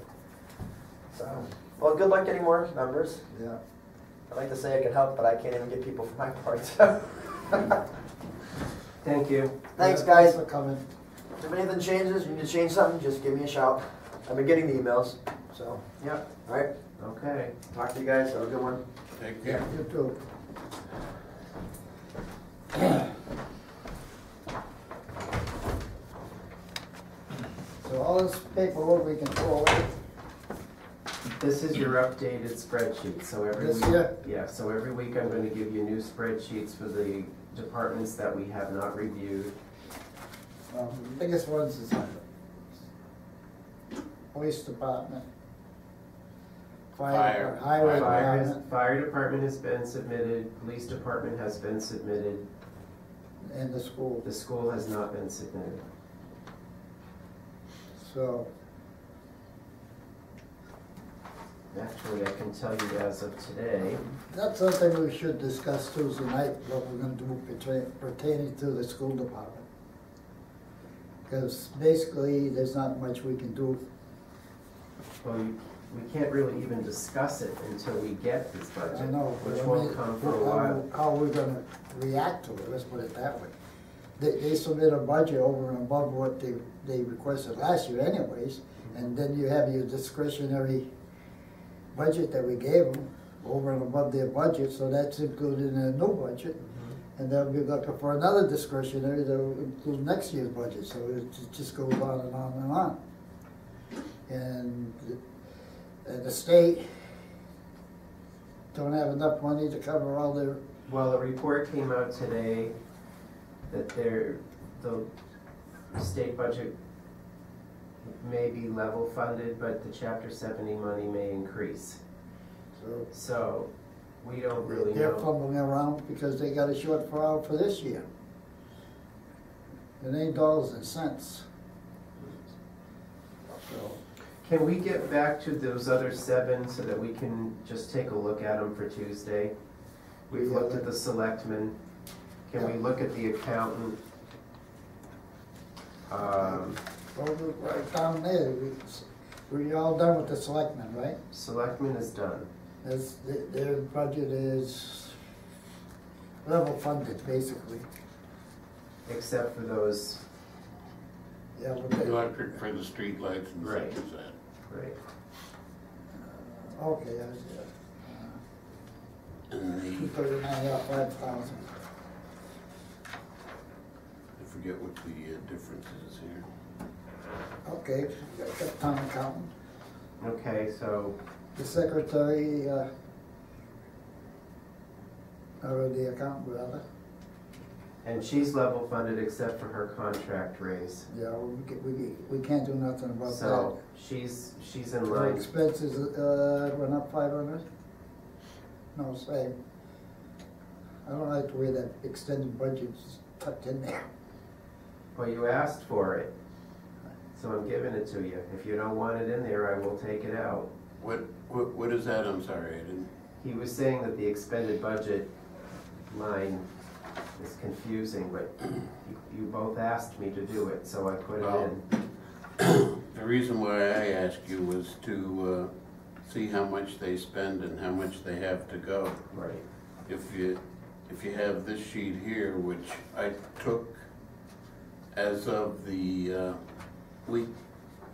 So, well, good luck getting more members. yeah, I'd like to say I could help, but I can't even get people for my part. Thank you. Thanks, Yeah, guys. for coming. If anything changes, you need to change something, just give me a shout. I've been getting the emails, so, yeah, all right. Okay. Talk to you guys, have a good one. Take care. You too. So all this paperwork we can throw away. This is your updated spreadsheet, so every This week. here? Yeah, so every week I'm gonna give you new spreadsheets for the departments that we have not reviewed. The biggest ones is police department. Fire. Highway Fire department, department has been submitted, police department has been submitted, and the school. the school has not been submitted. So, Actually, I can tell you as of today, that's something we should discuss Tuesday night, what we're gonna do pertaining to the school department. Because basically, there's not much we can do. well, we can't really even discuss it until we get this I budget, know, but which I won't mean, come for a while. how we're gonna react to it, let's put it that way. They submit a budget over and above what they requested last year anyways, and then you have your discretionary budget that we gave them, over and above their budget, so that's included in a new budget. And they'll be looking for another discretionary that will include next year's budget, so it just goes on and on and on. And the state don't have enough money to cover all their, Well, a report came out today that the state budget may be level funded, but the Chapter 70 money may increase. so So, we don't really they're know. fumbling around because they got a shortfall for this year. It ain't dollars and cents. So, Can we get back to those other 7 so that we can just take a look at them for Tuesday? We've looked at the selectmen. Can we look at the accountant? over right down there, we're all done with the selectmen, right? Selectmen is done. Their budget is level funded, basically. Except for those, Yeah, but they, Electric for the street lights and such Right. as that. right. okay, I see. And 239, yeah, 5,000. I forget what the difference is here. Okay, got that town accountant. Okay, so, The secretary, or the accountant, rather. and she's level funded except for her contract raise. Yeah, we can't do nothing about that. So, she's in Her line. expenses, went up 500? No, same. I don't like the way that extended budget's tucked in there. Well, you asked for it, so I'm giving it to you. If you don't want it in there, I will take it out. What is that? I'm sorry, I didn't. He was saying that the expended budget line is confusing, but you both asked me to do it, so I put it in. The reason why I asked you was to see how much they spend and how much they have to go. Right. If you have this sheet here, which I took as of the week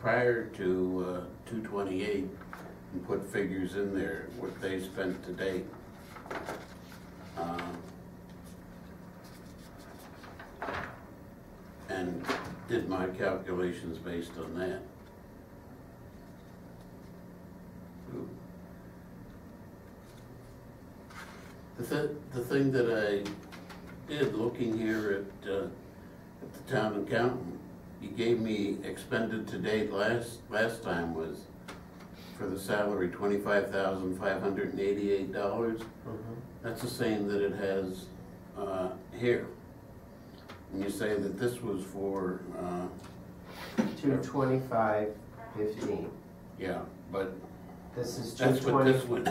prior to 2/28, and put figures in there, what they spent to date. And did my calculations based on that. The thing that I did looking here at the town accountant, he gave me expended to date last time was for the salary $25,588. That's the same that it has here. And you say that this was for 225.15. yeah, but This is that's what 220. this one.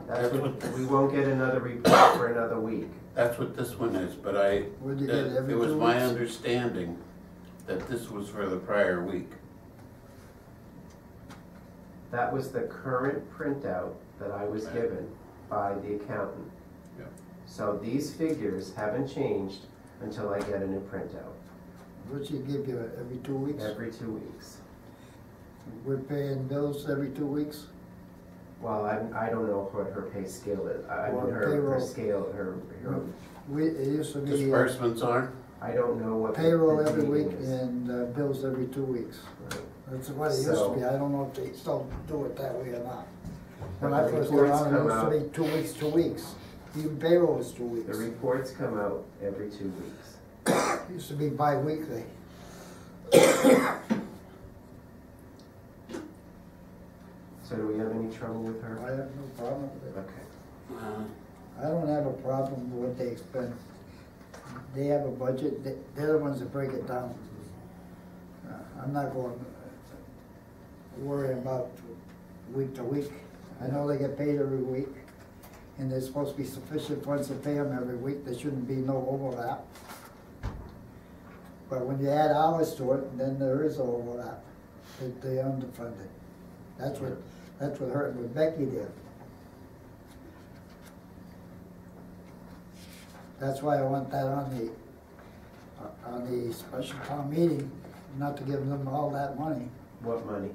That's what, we won't get another report for another week. That's what this one is, but Would you get it every it was 2 my weeks? understanding that this was for the prior week. That was the current printout that I was given by the accountant. Yeah. So these figures haven't changed until I get a new printout, Would she give you every 2 weeks? every 2 weeks. We're paying bills every 2 weeks? Well, I don't know what her pay scale is. I Or mean, her payroll. scale, her, It used to be Disbursements are? I don't know what. the- payroll the every dating week is. and bills every 2 weeks. Right. That's what it used to So- be. I don't know if they still do it that way or not. When But I the first got reports on, it come used to out- be 2 weeks, 2 weeks. Even payroll was 2 weeks. The reports come out every 2 weeks. It used to be bi-weekly. So do we have any trouble with her? I have no problem with it. Okay. I don't have a problem with what they spend. They have a budget, they're the ones that break it down. I'm not going to worry about week to week. I know they get paid every week, and there's supposed to be sufficient funds to pay them every week. There shouldn't be no overlap. But when you add hours to it, then there is overlap. They're underfunded. That's what hurt with Becky there. That's why I want that on the special town meeting, not to give them all that money What money?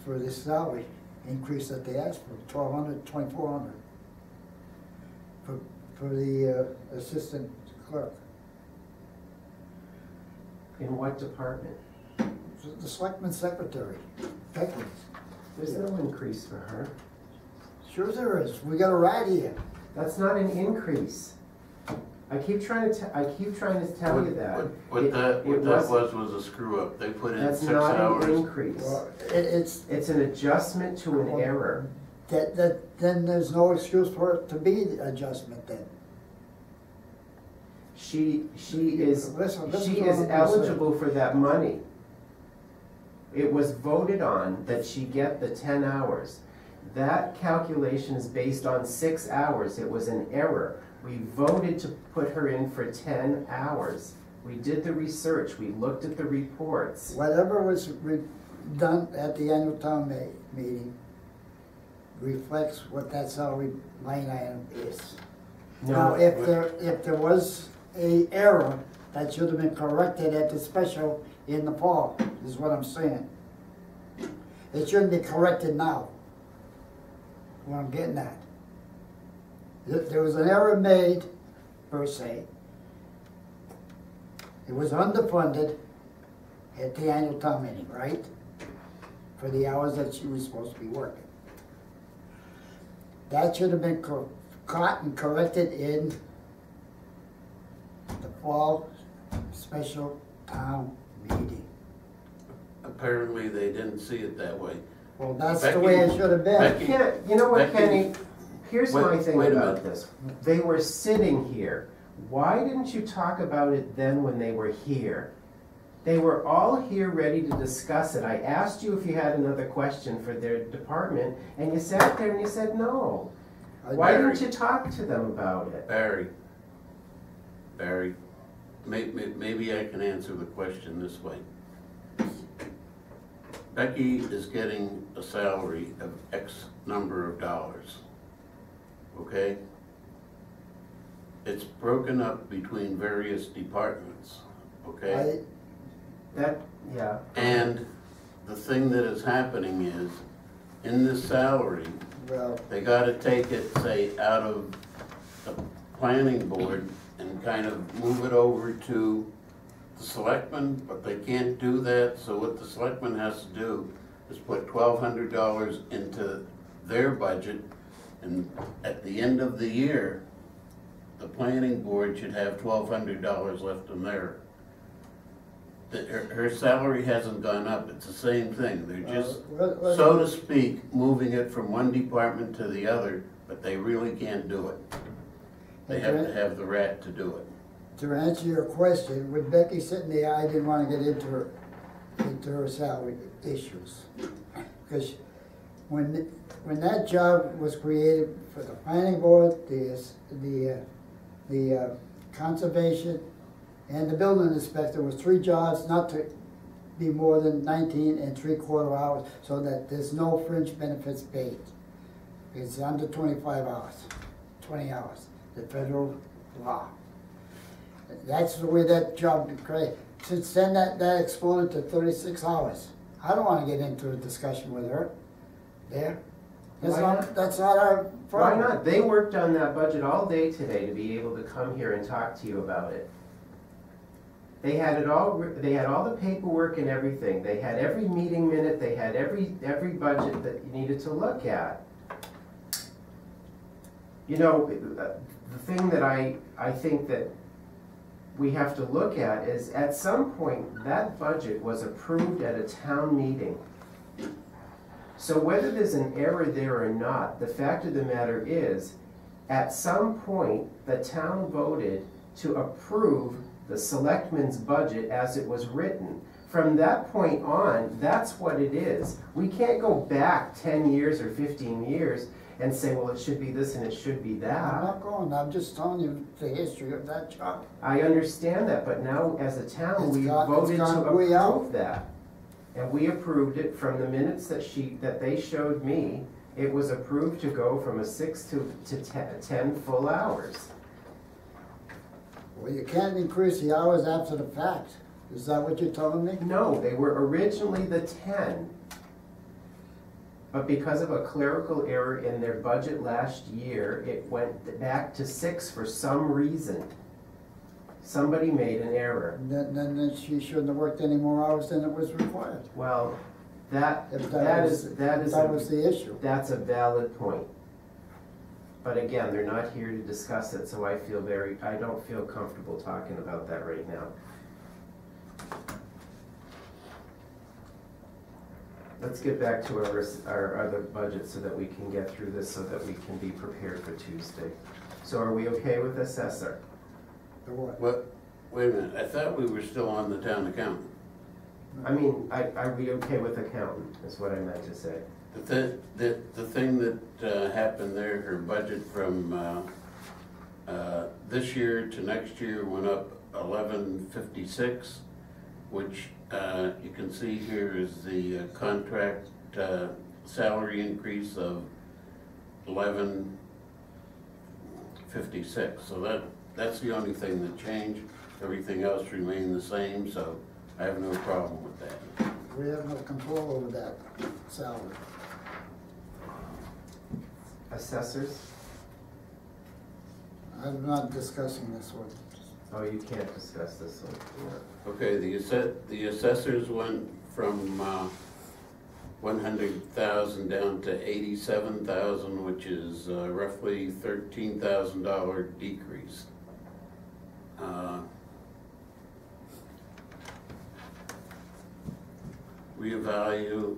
for this salary increase that they asked for, $1,200, $2,400 for the assistant clerk. In what department? The selectman's secretary, Becky. There's no increase for her. Sure there is. We got a rat here. That's not an increase. I keep trying to tell you that. What that wasn't- was a screw up. They put in That's 6 not an hours. increase. Well, it's, It's an adjustment to an error. then there's no excuse for it to be the adjustment then. She is Listen to she what is I'm gonna say. eligible for that money. It was voted on that she get the 10 hours. That calculation is based on 6 hours. It was an error. We voted to put her in for 10 hours. We did the research. We looked at the reports. Whatever was done at the annual town meeting reflects what that salary line item is. Now, if there was a error, that should have been corrected at the special in the fall, is what I'm saying. It shouldn't be corrected now. What I'm getting at. There was an error made, per se. It was underfunded at the annual town meeting, right? For the hours that she was supposed to be working. That should have been caught and corrected in the fall special town meeting. Apparently, they didn't see it that way. Well, that's Becky- the way it should have been. Becky- You know what, Becky- Kenny? Here's my thing wait a about minute. this. They were sitting here. Why didn't you talk about it then when they were here? They were all here ready to discuss it. I asked you if you had another question for their department, and you sat there and you said no. Why didn't you talk to them about it? Barry, maybe I can answer the question this way. Becky is getting a salary of X number of dollars, okay? It's broken up between various departments, okay? Yeah. And the thing that is happening is, in this salary, Well, they gotta take it, say, out of the planning board and kind of move it over to the selectmen, but they can't do that, so what the selectmen has to do is put $1,200 into their budget, and at the end of the year, the planning board should have $1,200 left in there. Her salary hasn't gone up, it's the same thing, they're just, so to speak, moving it from one department to the other, but they really can't do it. They have to have the rat to do it. to answer your question, with Becky sitting there, I didn't want to get into her salary issues. Because when that job was created for the planning board, the conservation, and the building inspector, was 3 jobs, not to be more than 19 3/4 hours, so that there's no fringe benefits paid. It's under 25 hours, 20 hours, the federal law. That's the way that job was created. Since then, that exploded to 36 hours. I don't want to get into a discussion with her there. That's not our problem. Why not? They worked on that budget all day today to be able to come here and talk to you about it. They had it all. They had all the paperwork and everything. They had every meeting minute. They had every budget that you needed to look at. You know, the thing that I think that we have to look at is, at some point, that budget was approved at a town meeting. So whether there's an error there or not, the fact of the matter is, at some point, the town voted to approve the selectmen's budget as it was written. From that point on, that's what it is. We can't go back 10 years or 15 years and say, well, it should be this and it should be that. I'm not going, I'm just telling you the history of that job. I understand that, but now as a town, we It's voted to gone way out. approve that. And we approved it from the minutes that they showed me. It was approved to go from a 6 to 10 full hours. Well, you can't increase the hours after the fact. Is that what you're telling me? No, they were originally the 10. But because of a clerical error in their budget last year, it went back to 6 for some reason. Somebody made an error. Then she shouldn't have worked any more hours than it was required. Well, that If is that was the issue. That's a valid point. But again, they're not here to discuss it, so I don't feel comfortable talking about that right now. Let's get back to our other budget so that we can get through this, so that we can be prepared for Tuesday. So are we okay with assessor? The what? What, wait a minute, I thought we were still on the town accountant. I mean, are we okay with accountant, is what I meant to say. The thing that happened there, her budget from this year to next year went up 1156, which you can see here is the contract salary increase of 1156. So that's the only thing that changed. Everything else remained the same, so I have no problem with that. We have no control over that salary. Assessors? I'm not discussing this one. Oh, you can't discuss this one. Yeah. Okay, the assessors went from 100,000 down to 87,000, which is roughly $13,000 decrease. Revalue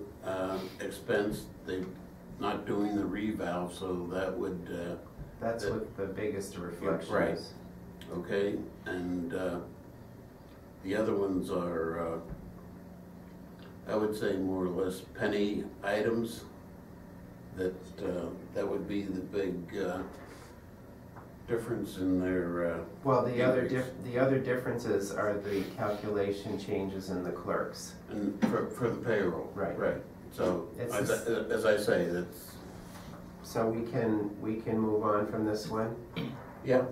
expense, they're not doing the reval, so that would That's what the biggest reflection right. is. Okay, and The other ones are, I would say more or less penny items. That would be the big difference in their. Well, the other differences are the calculation changes in the clerks. And for the payroll. Right. Right. So It's as I say, that's. So we can move on from this one. Yeah.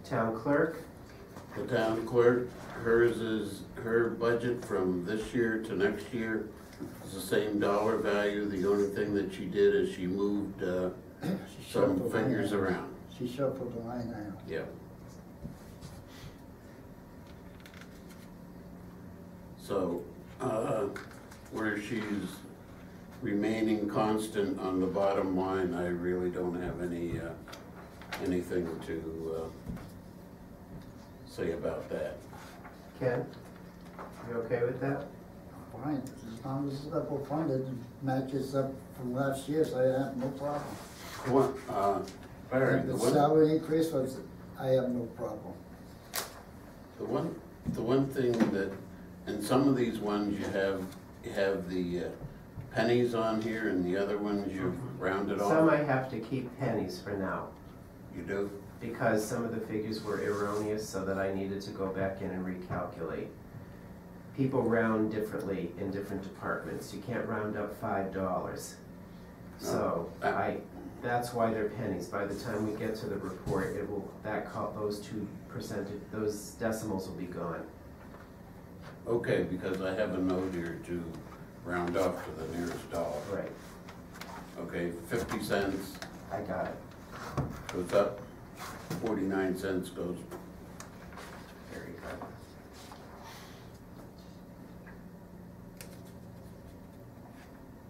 Town clerk, The town clerk, her budget from this year to next year is the same dollar value. The only thing that she did is she moved She some shuffled the figures line around. She shuffled the line item. Yeah. So, where she's remaining constant on the bottom line, I really don't have anything to say about that. Ken, you okay with that? Fine, as long as it's level funded and matches up from last year, so I have no problem. Barry, If the salary increase was, I have no problem. the one thing that, in some of these ones, you have the pennies on here, and the other ones you've rounded off. Some I have to keep pennies for now, You do? because some of the figures were erroneous, so that I needed to go back in and recalculate. People round differently in different departments. You can't round up $5. So that's why they're pennies. By the time we get to the report, those decimals will be gone. Okay, because I have a note here to round up to the nearest dollar. Right, Okay, 50 cents I got it. goes up, 49 cents goes. Very good.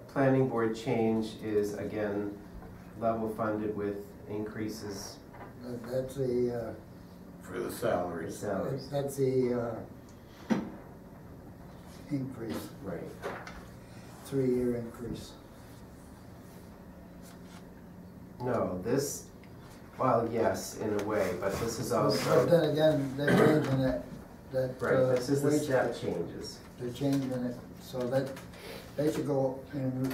Planning board change is again level funded with increases That's the, For the in salaries. salaries. that's the increase, Right. 3-year increase. No, well, yes, in a way, but this is But also, then again, they're changing it, that. right, this is the wage- step changes. They're changing it, so that they should go and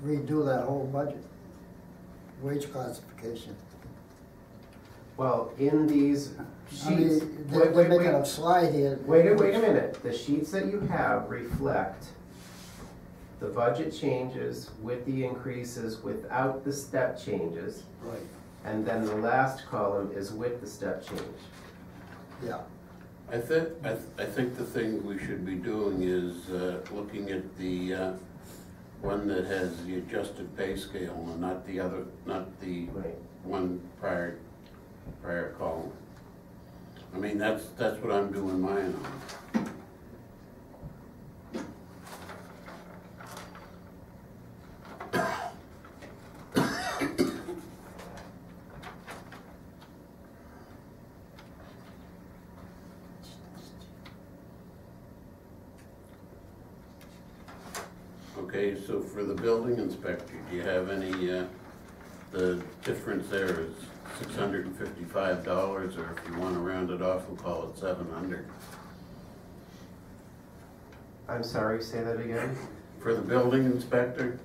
redo that whole budget, wage classification. Well, in these I mean, sheets, they're making a slide here. wait a minute. The sheets that you have reflect the budget changes with the increases without the step changes. Right, And then the last column is with the step change. yeah. I think the thing we should be doing is looking at the one that has the adjusted pay scale and not the Right. one prior column. I mean, that's what I'm doing mine on. Okay, so for the building inspector, do you have any, the difference there is $655, or if you want to round it off, we'll call it 700. I'm sorry, say that again? For the building inspector,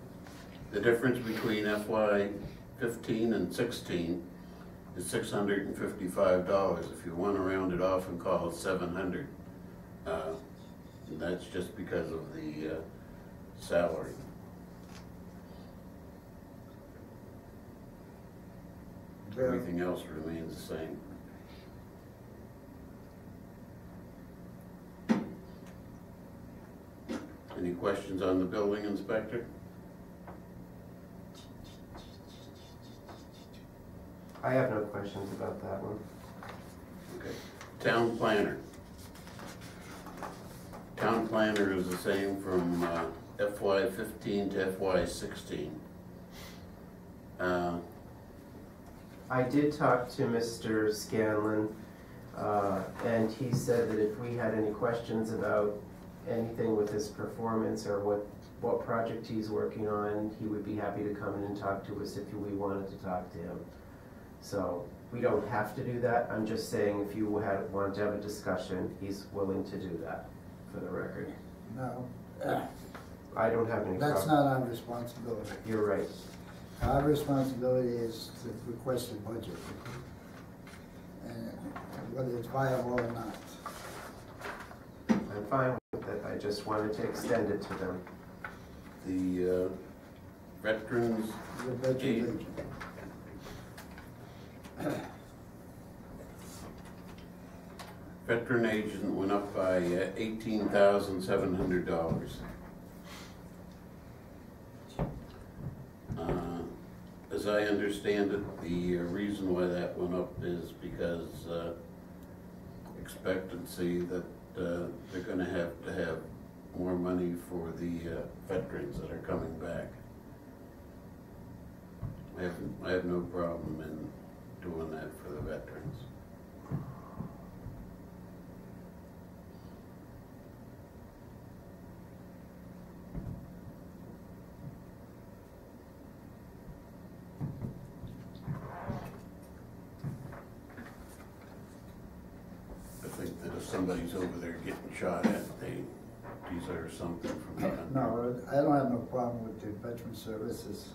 the difference between FY 15 and 16 is $655. If you want to round it off and call it 700, that's just because of the salary. Everything else remains the same. Any questions on the building inspector? I have no questions about that one. Okay. Town planner. Town planner is the same from FY 15 to FY 16. I did talk to Mr. Scanlon, and he said that if we had any questions about anything with his performance or what project he's working on, he would be happy to come in and talk to us if we wanted to talk to him. So We don't have to do that. I'm just saying if you want to have a discussion, he's willing to do that, for the record. No, I don't have any problem. that's not our responsibility. You're right. Our responsibility is to request a budget, and whether it's viable or not. I'm fine with it. I just wanted to extend it to them. The veterans The budget aid, agent. veteran agent went up by $18,700. As I understand it, the reason why that went up is because expectancy that they're going to have more money for the veterans that are coming back. I have no problem in doing that for the veterans. I think that if somebody's over there getting shot at, they deserve something from the country. No, I don't have no problem with the veteran services.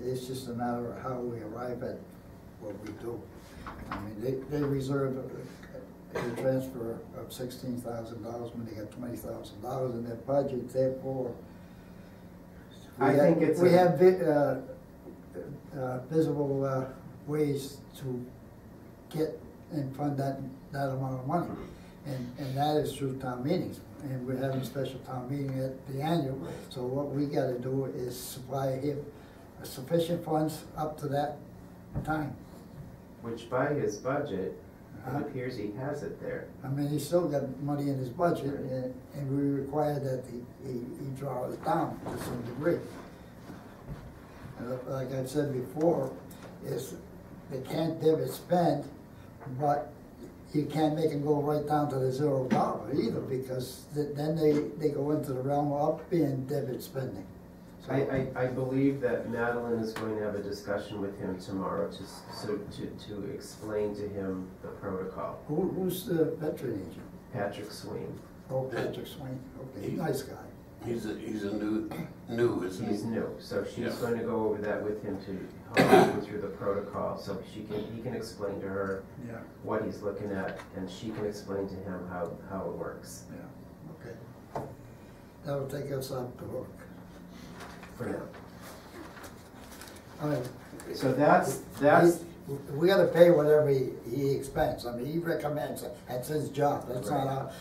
It's just a matter of how we arrive at what we do. I mean, they reserve a transfer of $16,000 when they got $20,000 in their budget, therefore. I think it's we have visible ways to get and fund that amount of money. And that is through town meetings. And we're having a special town meeting at the annual. So what we gotta do is supply him sufficient funds up to that time. Which by his budget, it appears he has it there. I mean, he's still got money in his budget, and we require that he draw it down to some degree. And like I've said before, is they can't debit spend, but you can't make them go right down to the $0 either, because then they go into the realm of being debit spending. So, I believe that Madeline is going to have a discussion with him tomorrow to explain to him the protocol. who's the veteran agent? Patrick Swain. Oh, Patrick Swain. Okay, nice guy. He's a new, isn't he? He's new, so she's Yeah. going to go over that with him to help him through the protocol, so he can explain to her Yeah, what he's looking at, and she can explain to him how it works yeah, okay. That'll take us up to work. for now. I mean, So that's, we gotta pay whatever he expends. I mean, he recommends it. That's his job. That's not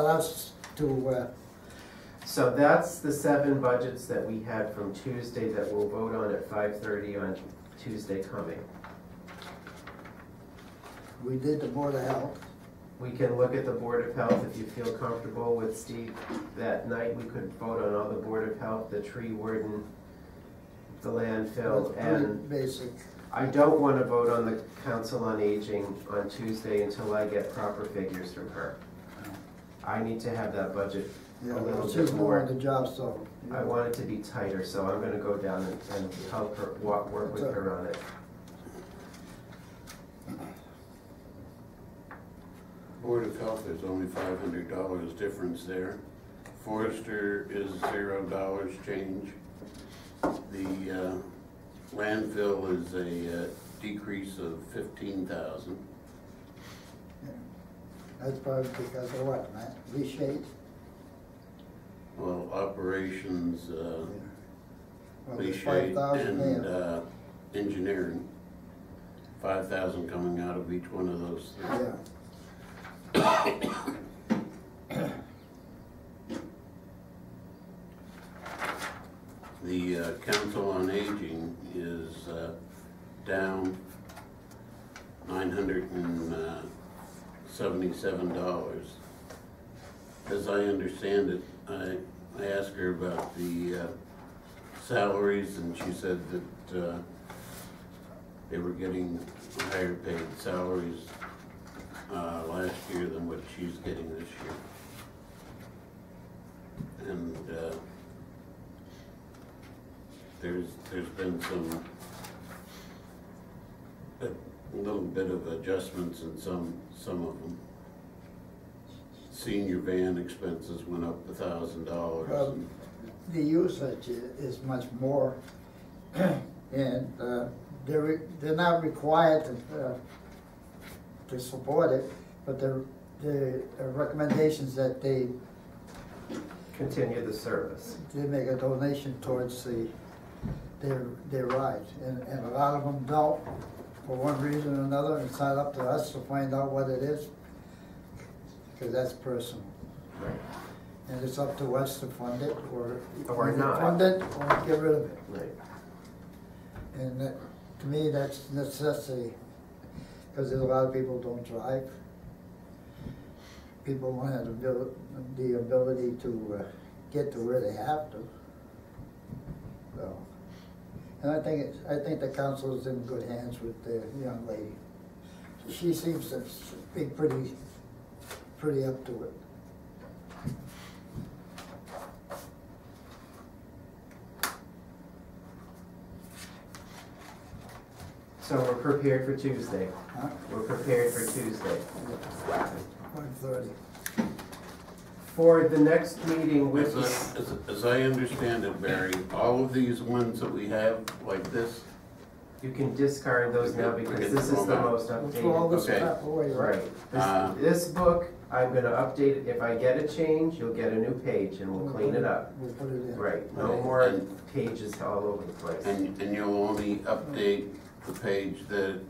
us to, so that's the 7 budgets that we had from Tuesday that we'll vote on at 5:30 on Tuesday coming. we did the Board of Health. We can look at the Board of Health if you feel comfortable with Steve. That night, we could vote on all the Board of Health, the tree warden, the landfill, That's pretty and basic. I don't want to vote on the Council on Aging on Tuesday until I get proper figures from her. I need to have that budget Yeah, a little she's bit more on more. the job, so. I want it to be tighter, so I'm gonna go down and help her, work with her on it. Board of Health, there's only $500 difference there. Forester is $0 change. The landfill is a decrease of 15,000. That's probably because of what, Matt? Reshade? Well, operations, Well, lease there's shade 5,000 and there. engineering. 5,000 coming out of each one of those three. Yeah. The Council on Aging is down $977. As I understand it, I asked her about the salaries, and she said that they were getting higher paid salaries last year than what she's getting this year. And there's been some bit of adjustments in some of them. Senior van expenses went up $1,000. The usage is much more, and they're not required to support it, but the recommendations that they Continue the service. make a donation towards their ride, and a lot of them don't, for one reason or another. It's not up to us to find out what it is, because that's personal. Right. And it's up to us to fund it, or Or not. fund it, or get rid of it. Right. And that, to me, that's necessity, because there's a lot of people who don't drive. People don't have the ability to get to where they have to. So, and I think the council is in good hands with the young lady. She seems to be pretty up to it. So we're prepared for Tuesday. Huh? We're prepared for Tuesday. 1:30. For the next meeting with As I understand it, Barry, all of these ones that we have like this, you can discard those now because this is the most We'll throw all updated. this Okay. crap away, right? Right. This book, I'm gonna update it. If I get a change, you'll get a new page and we'll clean it up. We'll put it in. Right, no Right. more pages all over the place. and you'll only update the page that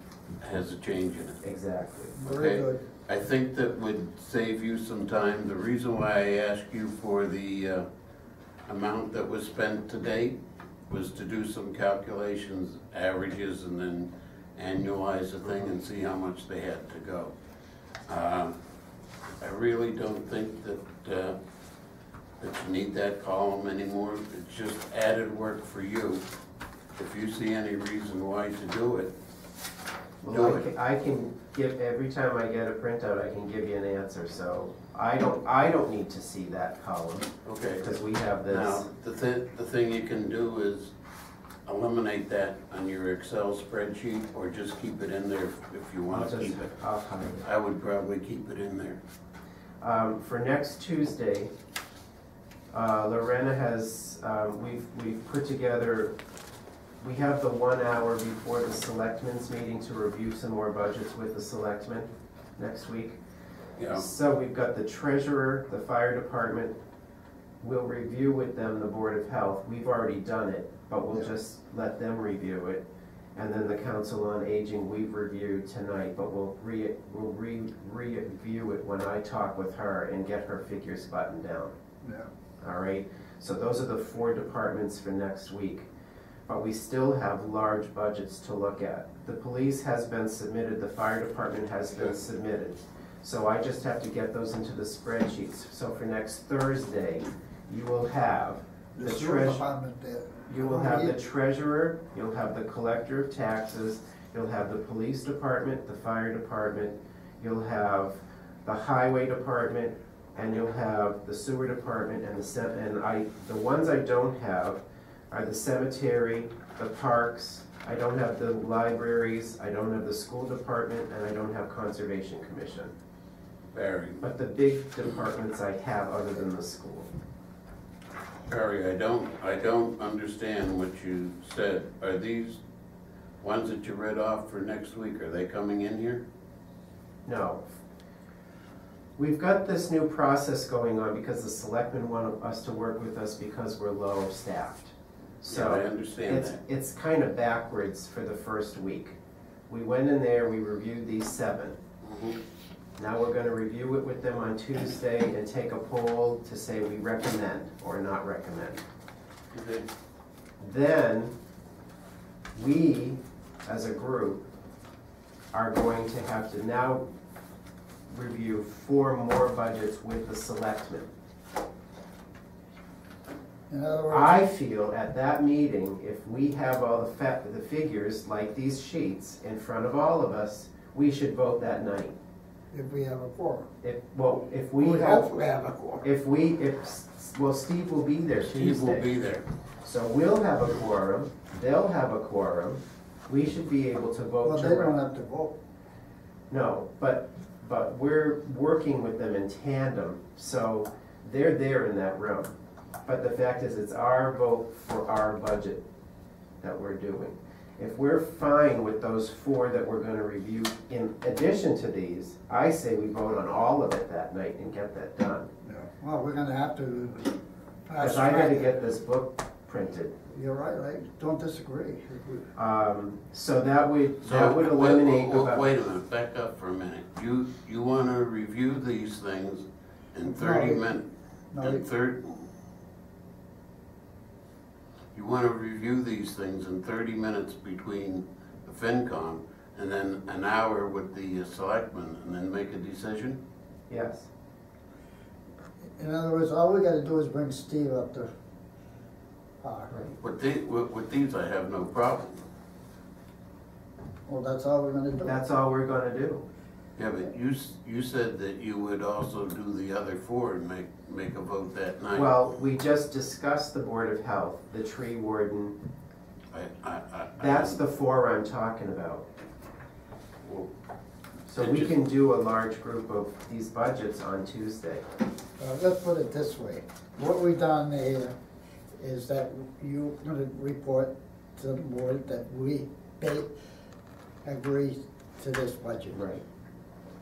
has a change in it. Exactly. Very Okay. good. I think that would save you some time. The reason why I asked you for the amount that was spent to date was to do some calculations, averages, and then annualize the thing and see how much they had to go. I really don't think that you need that column anymore. It's just added work for you. If you see any reason why to do it, Well, I can give, every time I get a printout, I can give you an answer, so I don't need to see that column, okay. because we have Now, this. the thing you can do is eliminate that on your Excel spreadsheet, or just keep it in there if you want to keep it. I'll hide it. I would probably keep it in there. For next Tuesday, Lorena has, we've put together, we have the 1 hour before the selectmen's meeting to review some more budgets with the selectmen next week. Yeah. So we've got the treasurer, the fire department, we'll review with them the Board of Health. We've already done it, but we'll just let them review it. And then the Council on Aging, we've reviewed tonight, but we'll review it when I talk with her and get her figures buttoned down. Yeah. All right, so those are the 4 departments for next week. But we still have large budgets to look at. The police has been submitted, the fire department has been submitted. So I just have to get those into the spreadsheets. So for next Thursday, you will have the sewer department there. you will have the treasurer, you'll have the collector of taxes, you'll have the police department, the fire department, you'll have the highway department, and you'll have the sewer department, and the ones I don't have are the cemetery, the parks, I don't have the libraries, I don't have the school department, and I don't have Conservation Commission. Barry, But the big departments I have other than the school. Barry, I don't understand what you said. Are these ones that you read off for next week, are they coming in here? No. We've got this new process going on because the selectmen want us to work with us because we're low staffed. Yeah, I So understand that. it's kind of backwards for the first week. We went in there, we reviewed these 7. Mhm. Now we're gonna review it with them on Tuesday and take a poll to say we recommend or not recommend. Okay. Then, we, as a group, are going to have to now review 4 more budgets with the selectmen. In other words, I feel at that meeting, if we have all the figures, like these sheets, in front of all of us, we should vote that night. if we have a quorum. If we We have, hopefully have a quorum. well, Steve will be there Tuesday. Steve will be there. So we'll have a quorum, they'll have a quorum, we should be able to vote Well, to they don't have to vote. No, but we're working with them in tandem, so they're there in that room. But the fact is, it's our vote for our budget that we're doing. If we're fine with those 4 that we're gonna review in addition to these, I say we vote on all of it that night and get that done. Well, we're gonna have to. Because I gotta get this book printed. You're right, I don't disagree. So that would So, eliminate about. wait a minute, back up for a minute. You wanna review these things in 30 minutes? No, You wanna review these things in 30 minutes between the FinCom and then an hour with the selectmen and then make a decision? Yes. in other words, all we gotta do is bring Steve up to par. With these, I have no problem. Well, that's all we're gonna do. That's all we're gonna do. Yeah, but you said that you would also do the other 4 and make a vote that night. Well, we just discussed the Board of Health, the tree warden. That's the 4 I'm talking about. Well, So we can do a large group of these budgets on Tuesday. Let's put it this way. What we done here is that you're gonna report to the board that we agree to this budget. Right.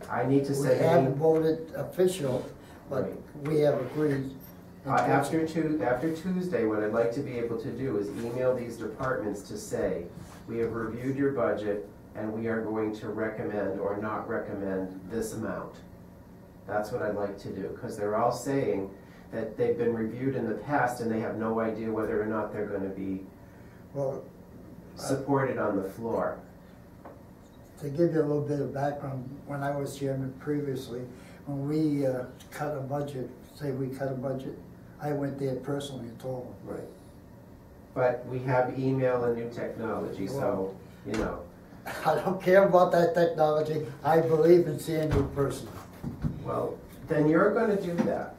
I need to We say. haven't voted official, but Right. we have agreed. After Tuesday, what I'd like to be able to do is email these departments to say, we have reviewed your budget and we are going to recommend or not recommend this amount. That's what I'd like to do, because they're all saying that they've been reviewed in the past and they have no idea whether or not they're gonna be Well, supported on the floor. to give you a little bit of background, when I was chairman previously, when we cut a budget, say we cut a budget, I went there personally and told them. Right. But we have email and new technology, so, you know. I don't care about that technology, I believe in seeing you personally. Well, then you're gonna do that,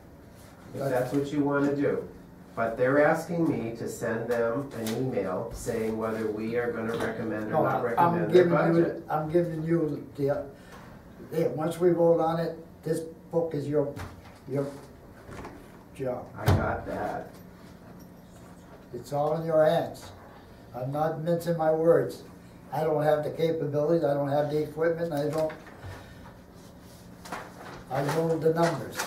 if that's what you wanna do. But they're asking me to send them an email saying whether we are gonna recommend or No, not I'm recommend their budget. giving you the, once we vote on it, this book is your job. I got that. It's all in your hands. I'm not mincing my words. I don't have the capabilities, I don't have the equipment, I know the numbers.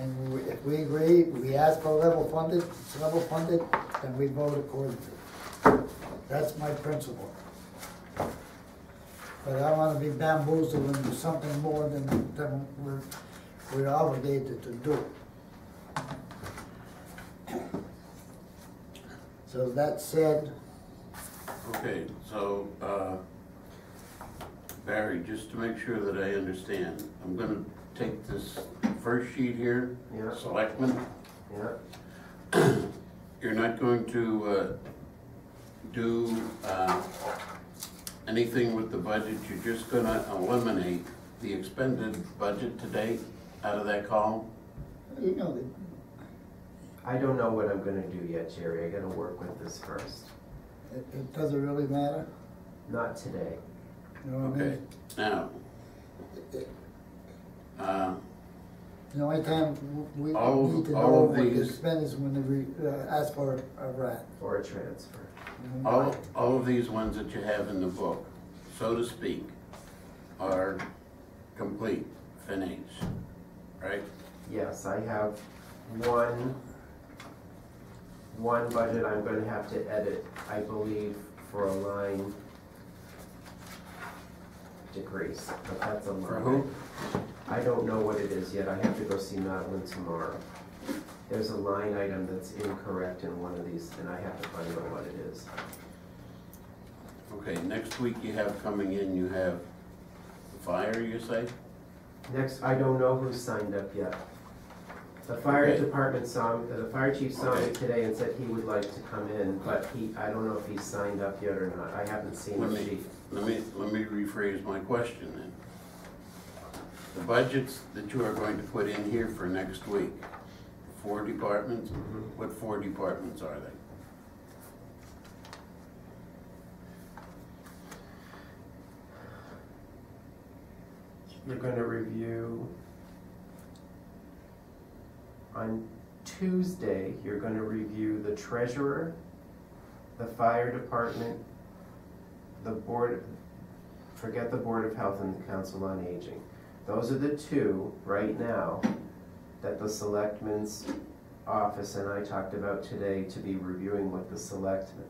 And if we agree, we ask for level funded, it's level funded, then we vote accordingly. That's my principle. But I don't wanna be bamboozled into something more than we're obligated to do. So that said, Okay, so, Barry, just to make sure that I understand, I'm gonna take this first sheet here, Yeah. selectmen. Yeah, You're not going to do anything with the budget, you're just gonna eliminate the expended budget to date out of that column? you know, I don't know what I'm gonna do yet, Jerry, I gotta work with this first. it doesn't really matter, Not today. you know what I Okay, mean? now, The only time we All of- need to know all of what the these- expense is when they ask for a rat. Or a transfer. all of these ones that you have in the book, so to speak, are complete, finished, right? Yes, I have one budget I'm gonna have to edit, I believe, for a line decrease, but that's a line. For who? I don't know what it is yet, I have to go see Madeline tomorrow. There's a line item that's incorrect in one of these, and I have to find out what it is. Okay, next week you have coming in, you have the fire, you say? Next, I don't know who's signed up yet. The fire Okay. department the fire chief saw me Okay. today and said he would like to come in, but I don't know if he's signed up yet or not, I haven't seen Let the me, sheet. let me rephrase my question then. The budgets that you are going to put in here for next week, 4 departments, what 4 departments are they? you're gonna review, on Tuesday, you're gonna review the treasurer, the fire department, the board, forget the Board of Health and the Council on Aging. Those are the two, right now, that the selectmen's office and I talked about today to be reviewing with the selectmen.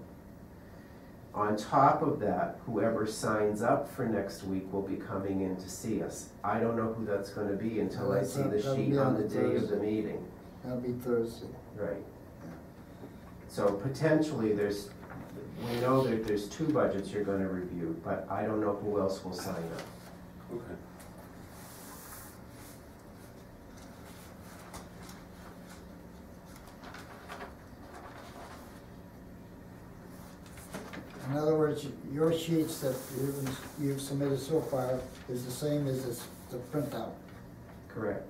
On top of that, whoever signs up for next week will be coming in to see us. I don't know who that's gonna be until I see the That'll sheet be on on the day of the Thursday. meeting. That'll be Thursday. Right. So potentially there's, we know that there's two budgets you're gonna review, but I don't know who else will sign up. Okay. In other words, your sheets that you've submitted so far is the same as the printout. Correct.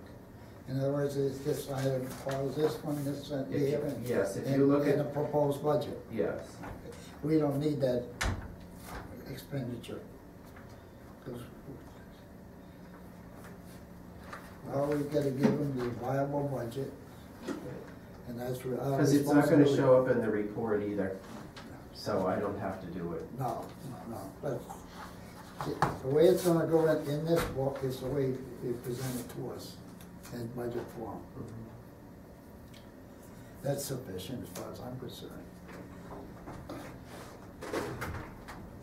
In other words, it's this item follows this one, this one, If you- here, and. yes, if you and- look at- And the proposed budget. Yes. We don't need that expenditure. 'Cause all we gotta give them the viable budget, and that's our responsibility. Because it's not gonna show up in the report either, so I don't have to do it. No, but the way it's gonna go in this book is the way you present it to us in budget form. That's sufficient as far as I'm concerned.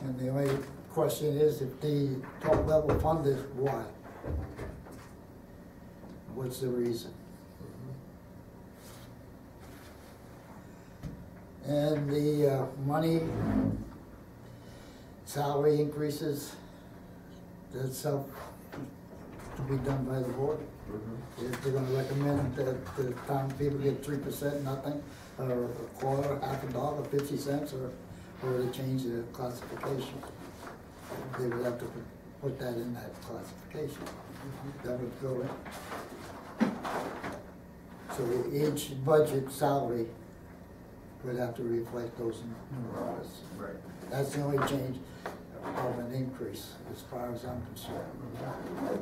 And the only question is if the top level funded, why? What's the reason? And the money, salary increases, that's up to be done by the board. If they're gonna recommend that the town people get 3%, nothing, or a quarter, half a dollar, 50 cents, or they change the classification. They would have to put that in that classification. That would go in. So each budget salary would have to reflect those numbers. Right. That's the only change of an increase, as far as I'm concerned.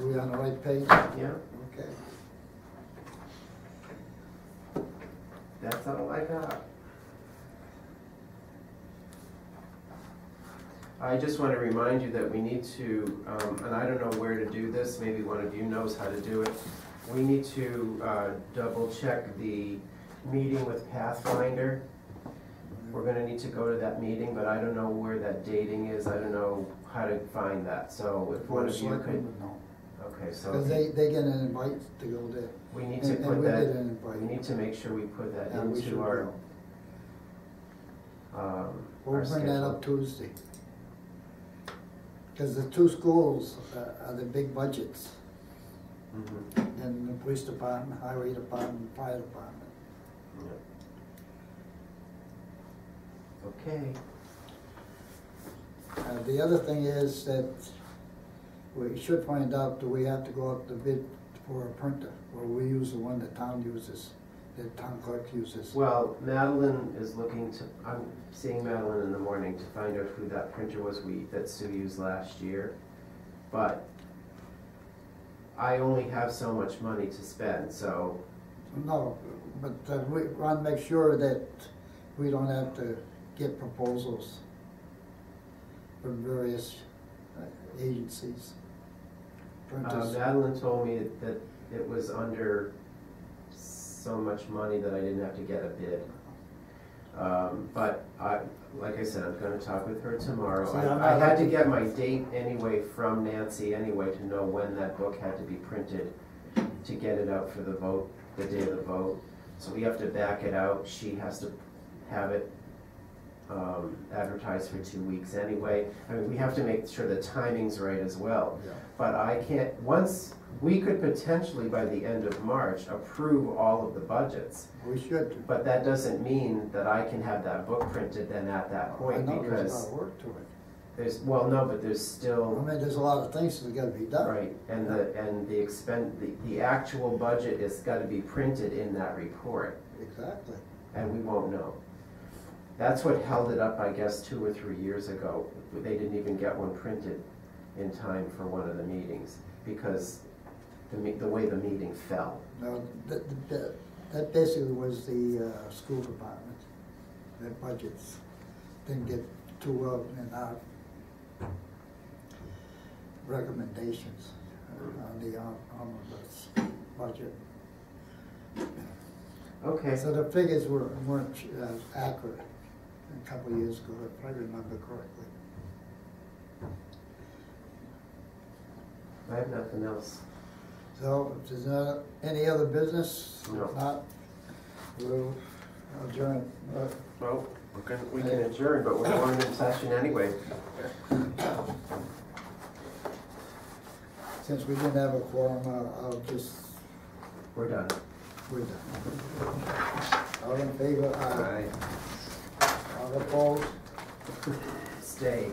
Are we on the right page? Yeah, Okay. that's all I got. I just want to remind you that we need to, and I don't know where to do this, maybe one of you knows how to do it. We need to double check the meeting with Pathfinder. We're gonna need to go to that meeting, but I don't know where that dating is, I don't know how to find that, so if one of you Selectmen could, would know. okay, so. Because they get an invite to go there. We need to And put we get that, an invite. we need to make sure we put that Yeah, we should into our, go. our We'll bring that schedule. up Tuesday. Because the two schools are the big budgets, Mhm. and the police department, highway department, fire department. Okay, The other thing is that we should find out, do we have to go up to bid for a printer? Or we use the one the town uses, the town clerk uses? well, Madeline is looking to, I'm seeing Madeline in the morning to find out who that printer was that Sue used last year. But I only have so much money to spend, so, No, but we want to make sure that we don't have to get proposals from various agencies. Printers. Madeline told me that it was under so much money that I didn't have to get a bid. But like I said, I'm gonna talk with her tomorrow. See, I'm I not had to looking- get my date anyway from Nancy anyway to know when that book had to be printed to get it out for the vote, the day of the vote. So we have to back it out. She has to have it advertised for 2 weeks anyway. I mean, we have to make sure the timing's right as well. Yeah. But I can't, we could potentially by the end of March approve all of the budgets. We should. But that doesn't mean that I can have that book printed then at that I point know there's a because lot of work to it. there's, well, no, but there's I still, mean, there's a lot of things that gotta be done. right, and the actual budget is gotta be printed in that report, Exactly. and we won't know. That's what held it up, I guess, 2 or 3 years ago. They didn't even get one printed in time for one of the meetings, because the way the meeting fell. No, that basically was the school department. Their budgets didn't get too well in our recommendations on the omnibus budget. Okay. So the figures weren't accurate a couple of years ago, if I remember correctly. I have nothing else. So if there's not any other business, No. if not, we'll adjourn. Well, we can adjourn, but we're going in session anyway. Since we didn't have a quorum, I'll just, We're done. we're done. All in favor? Aye. All opposed? Stay.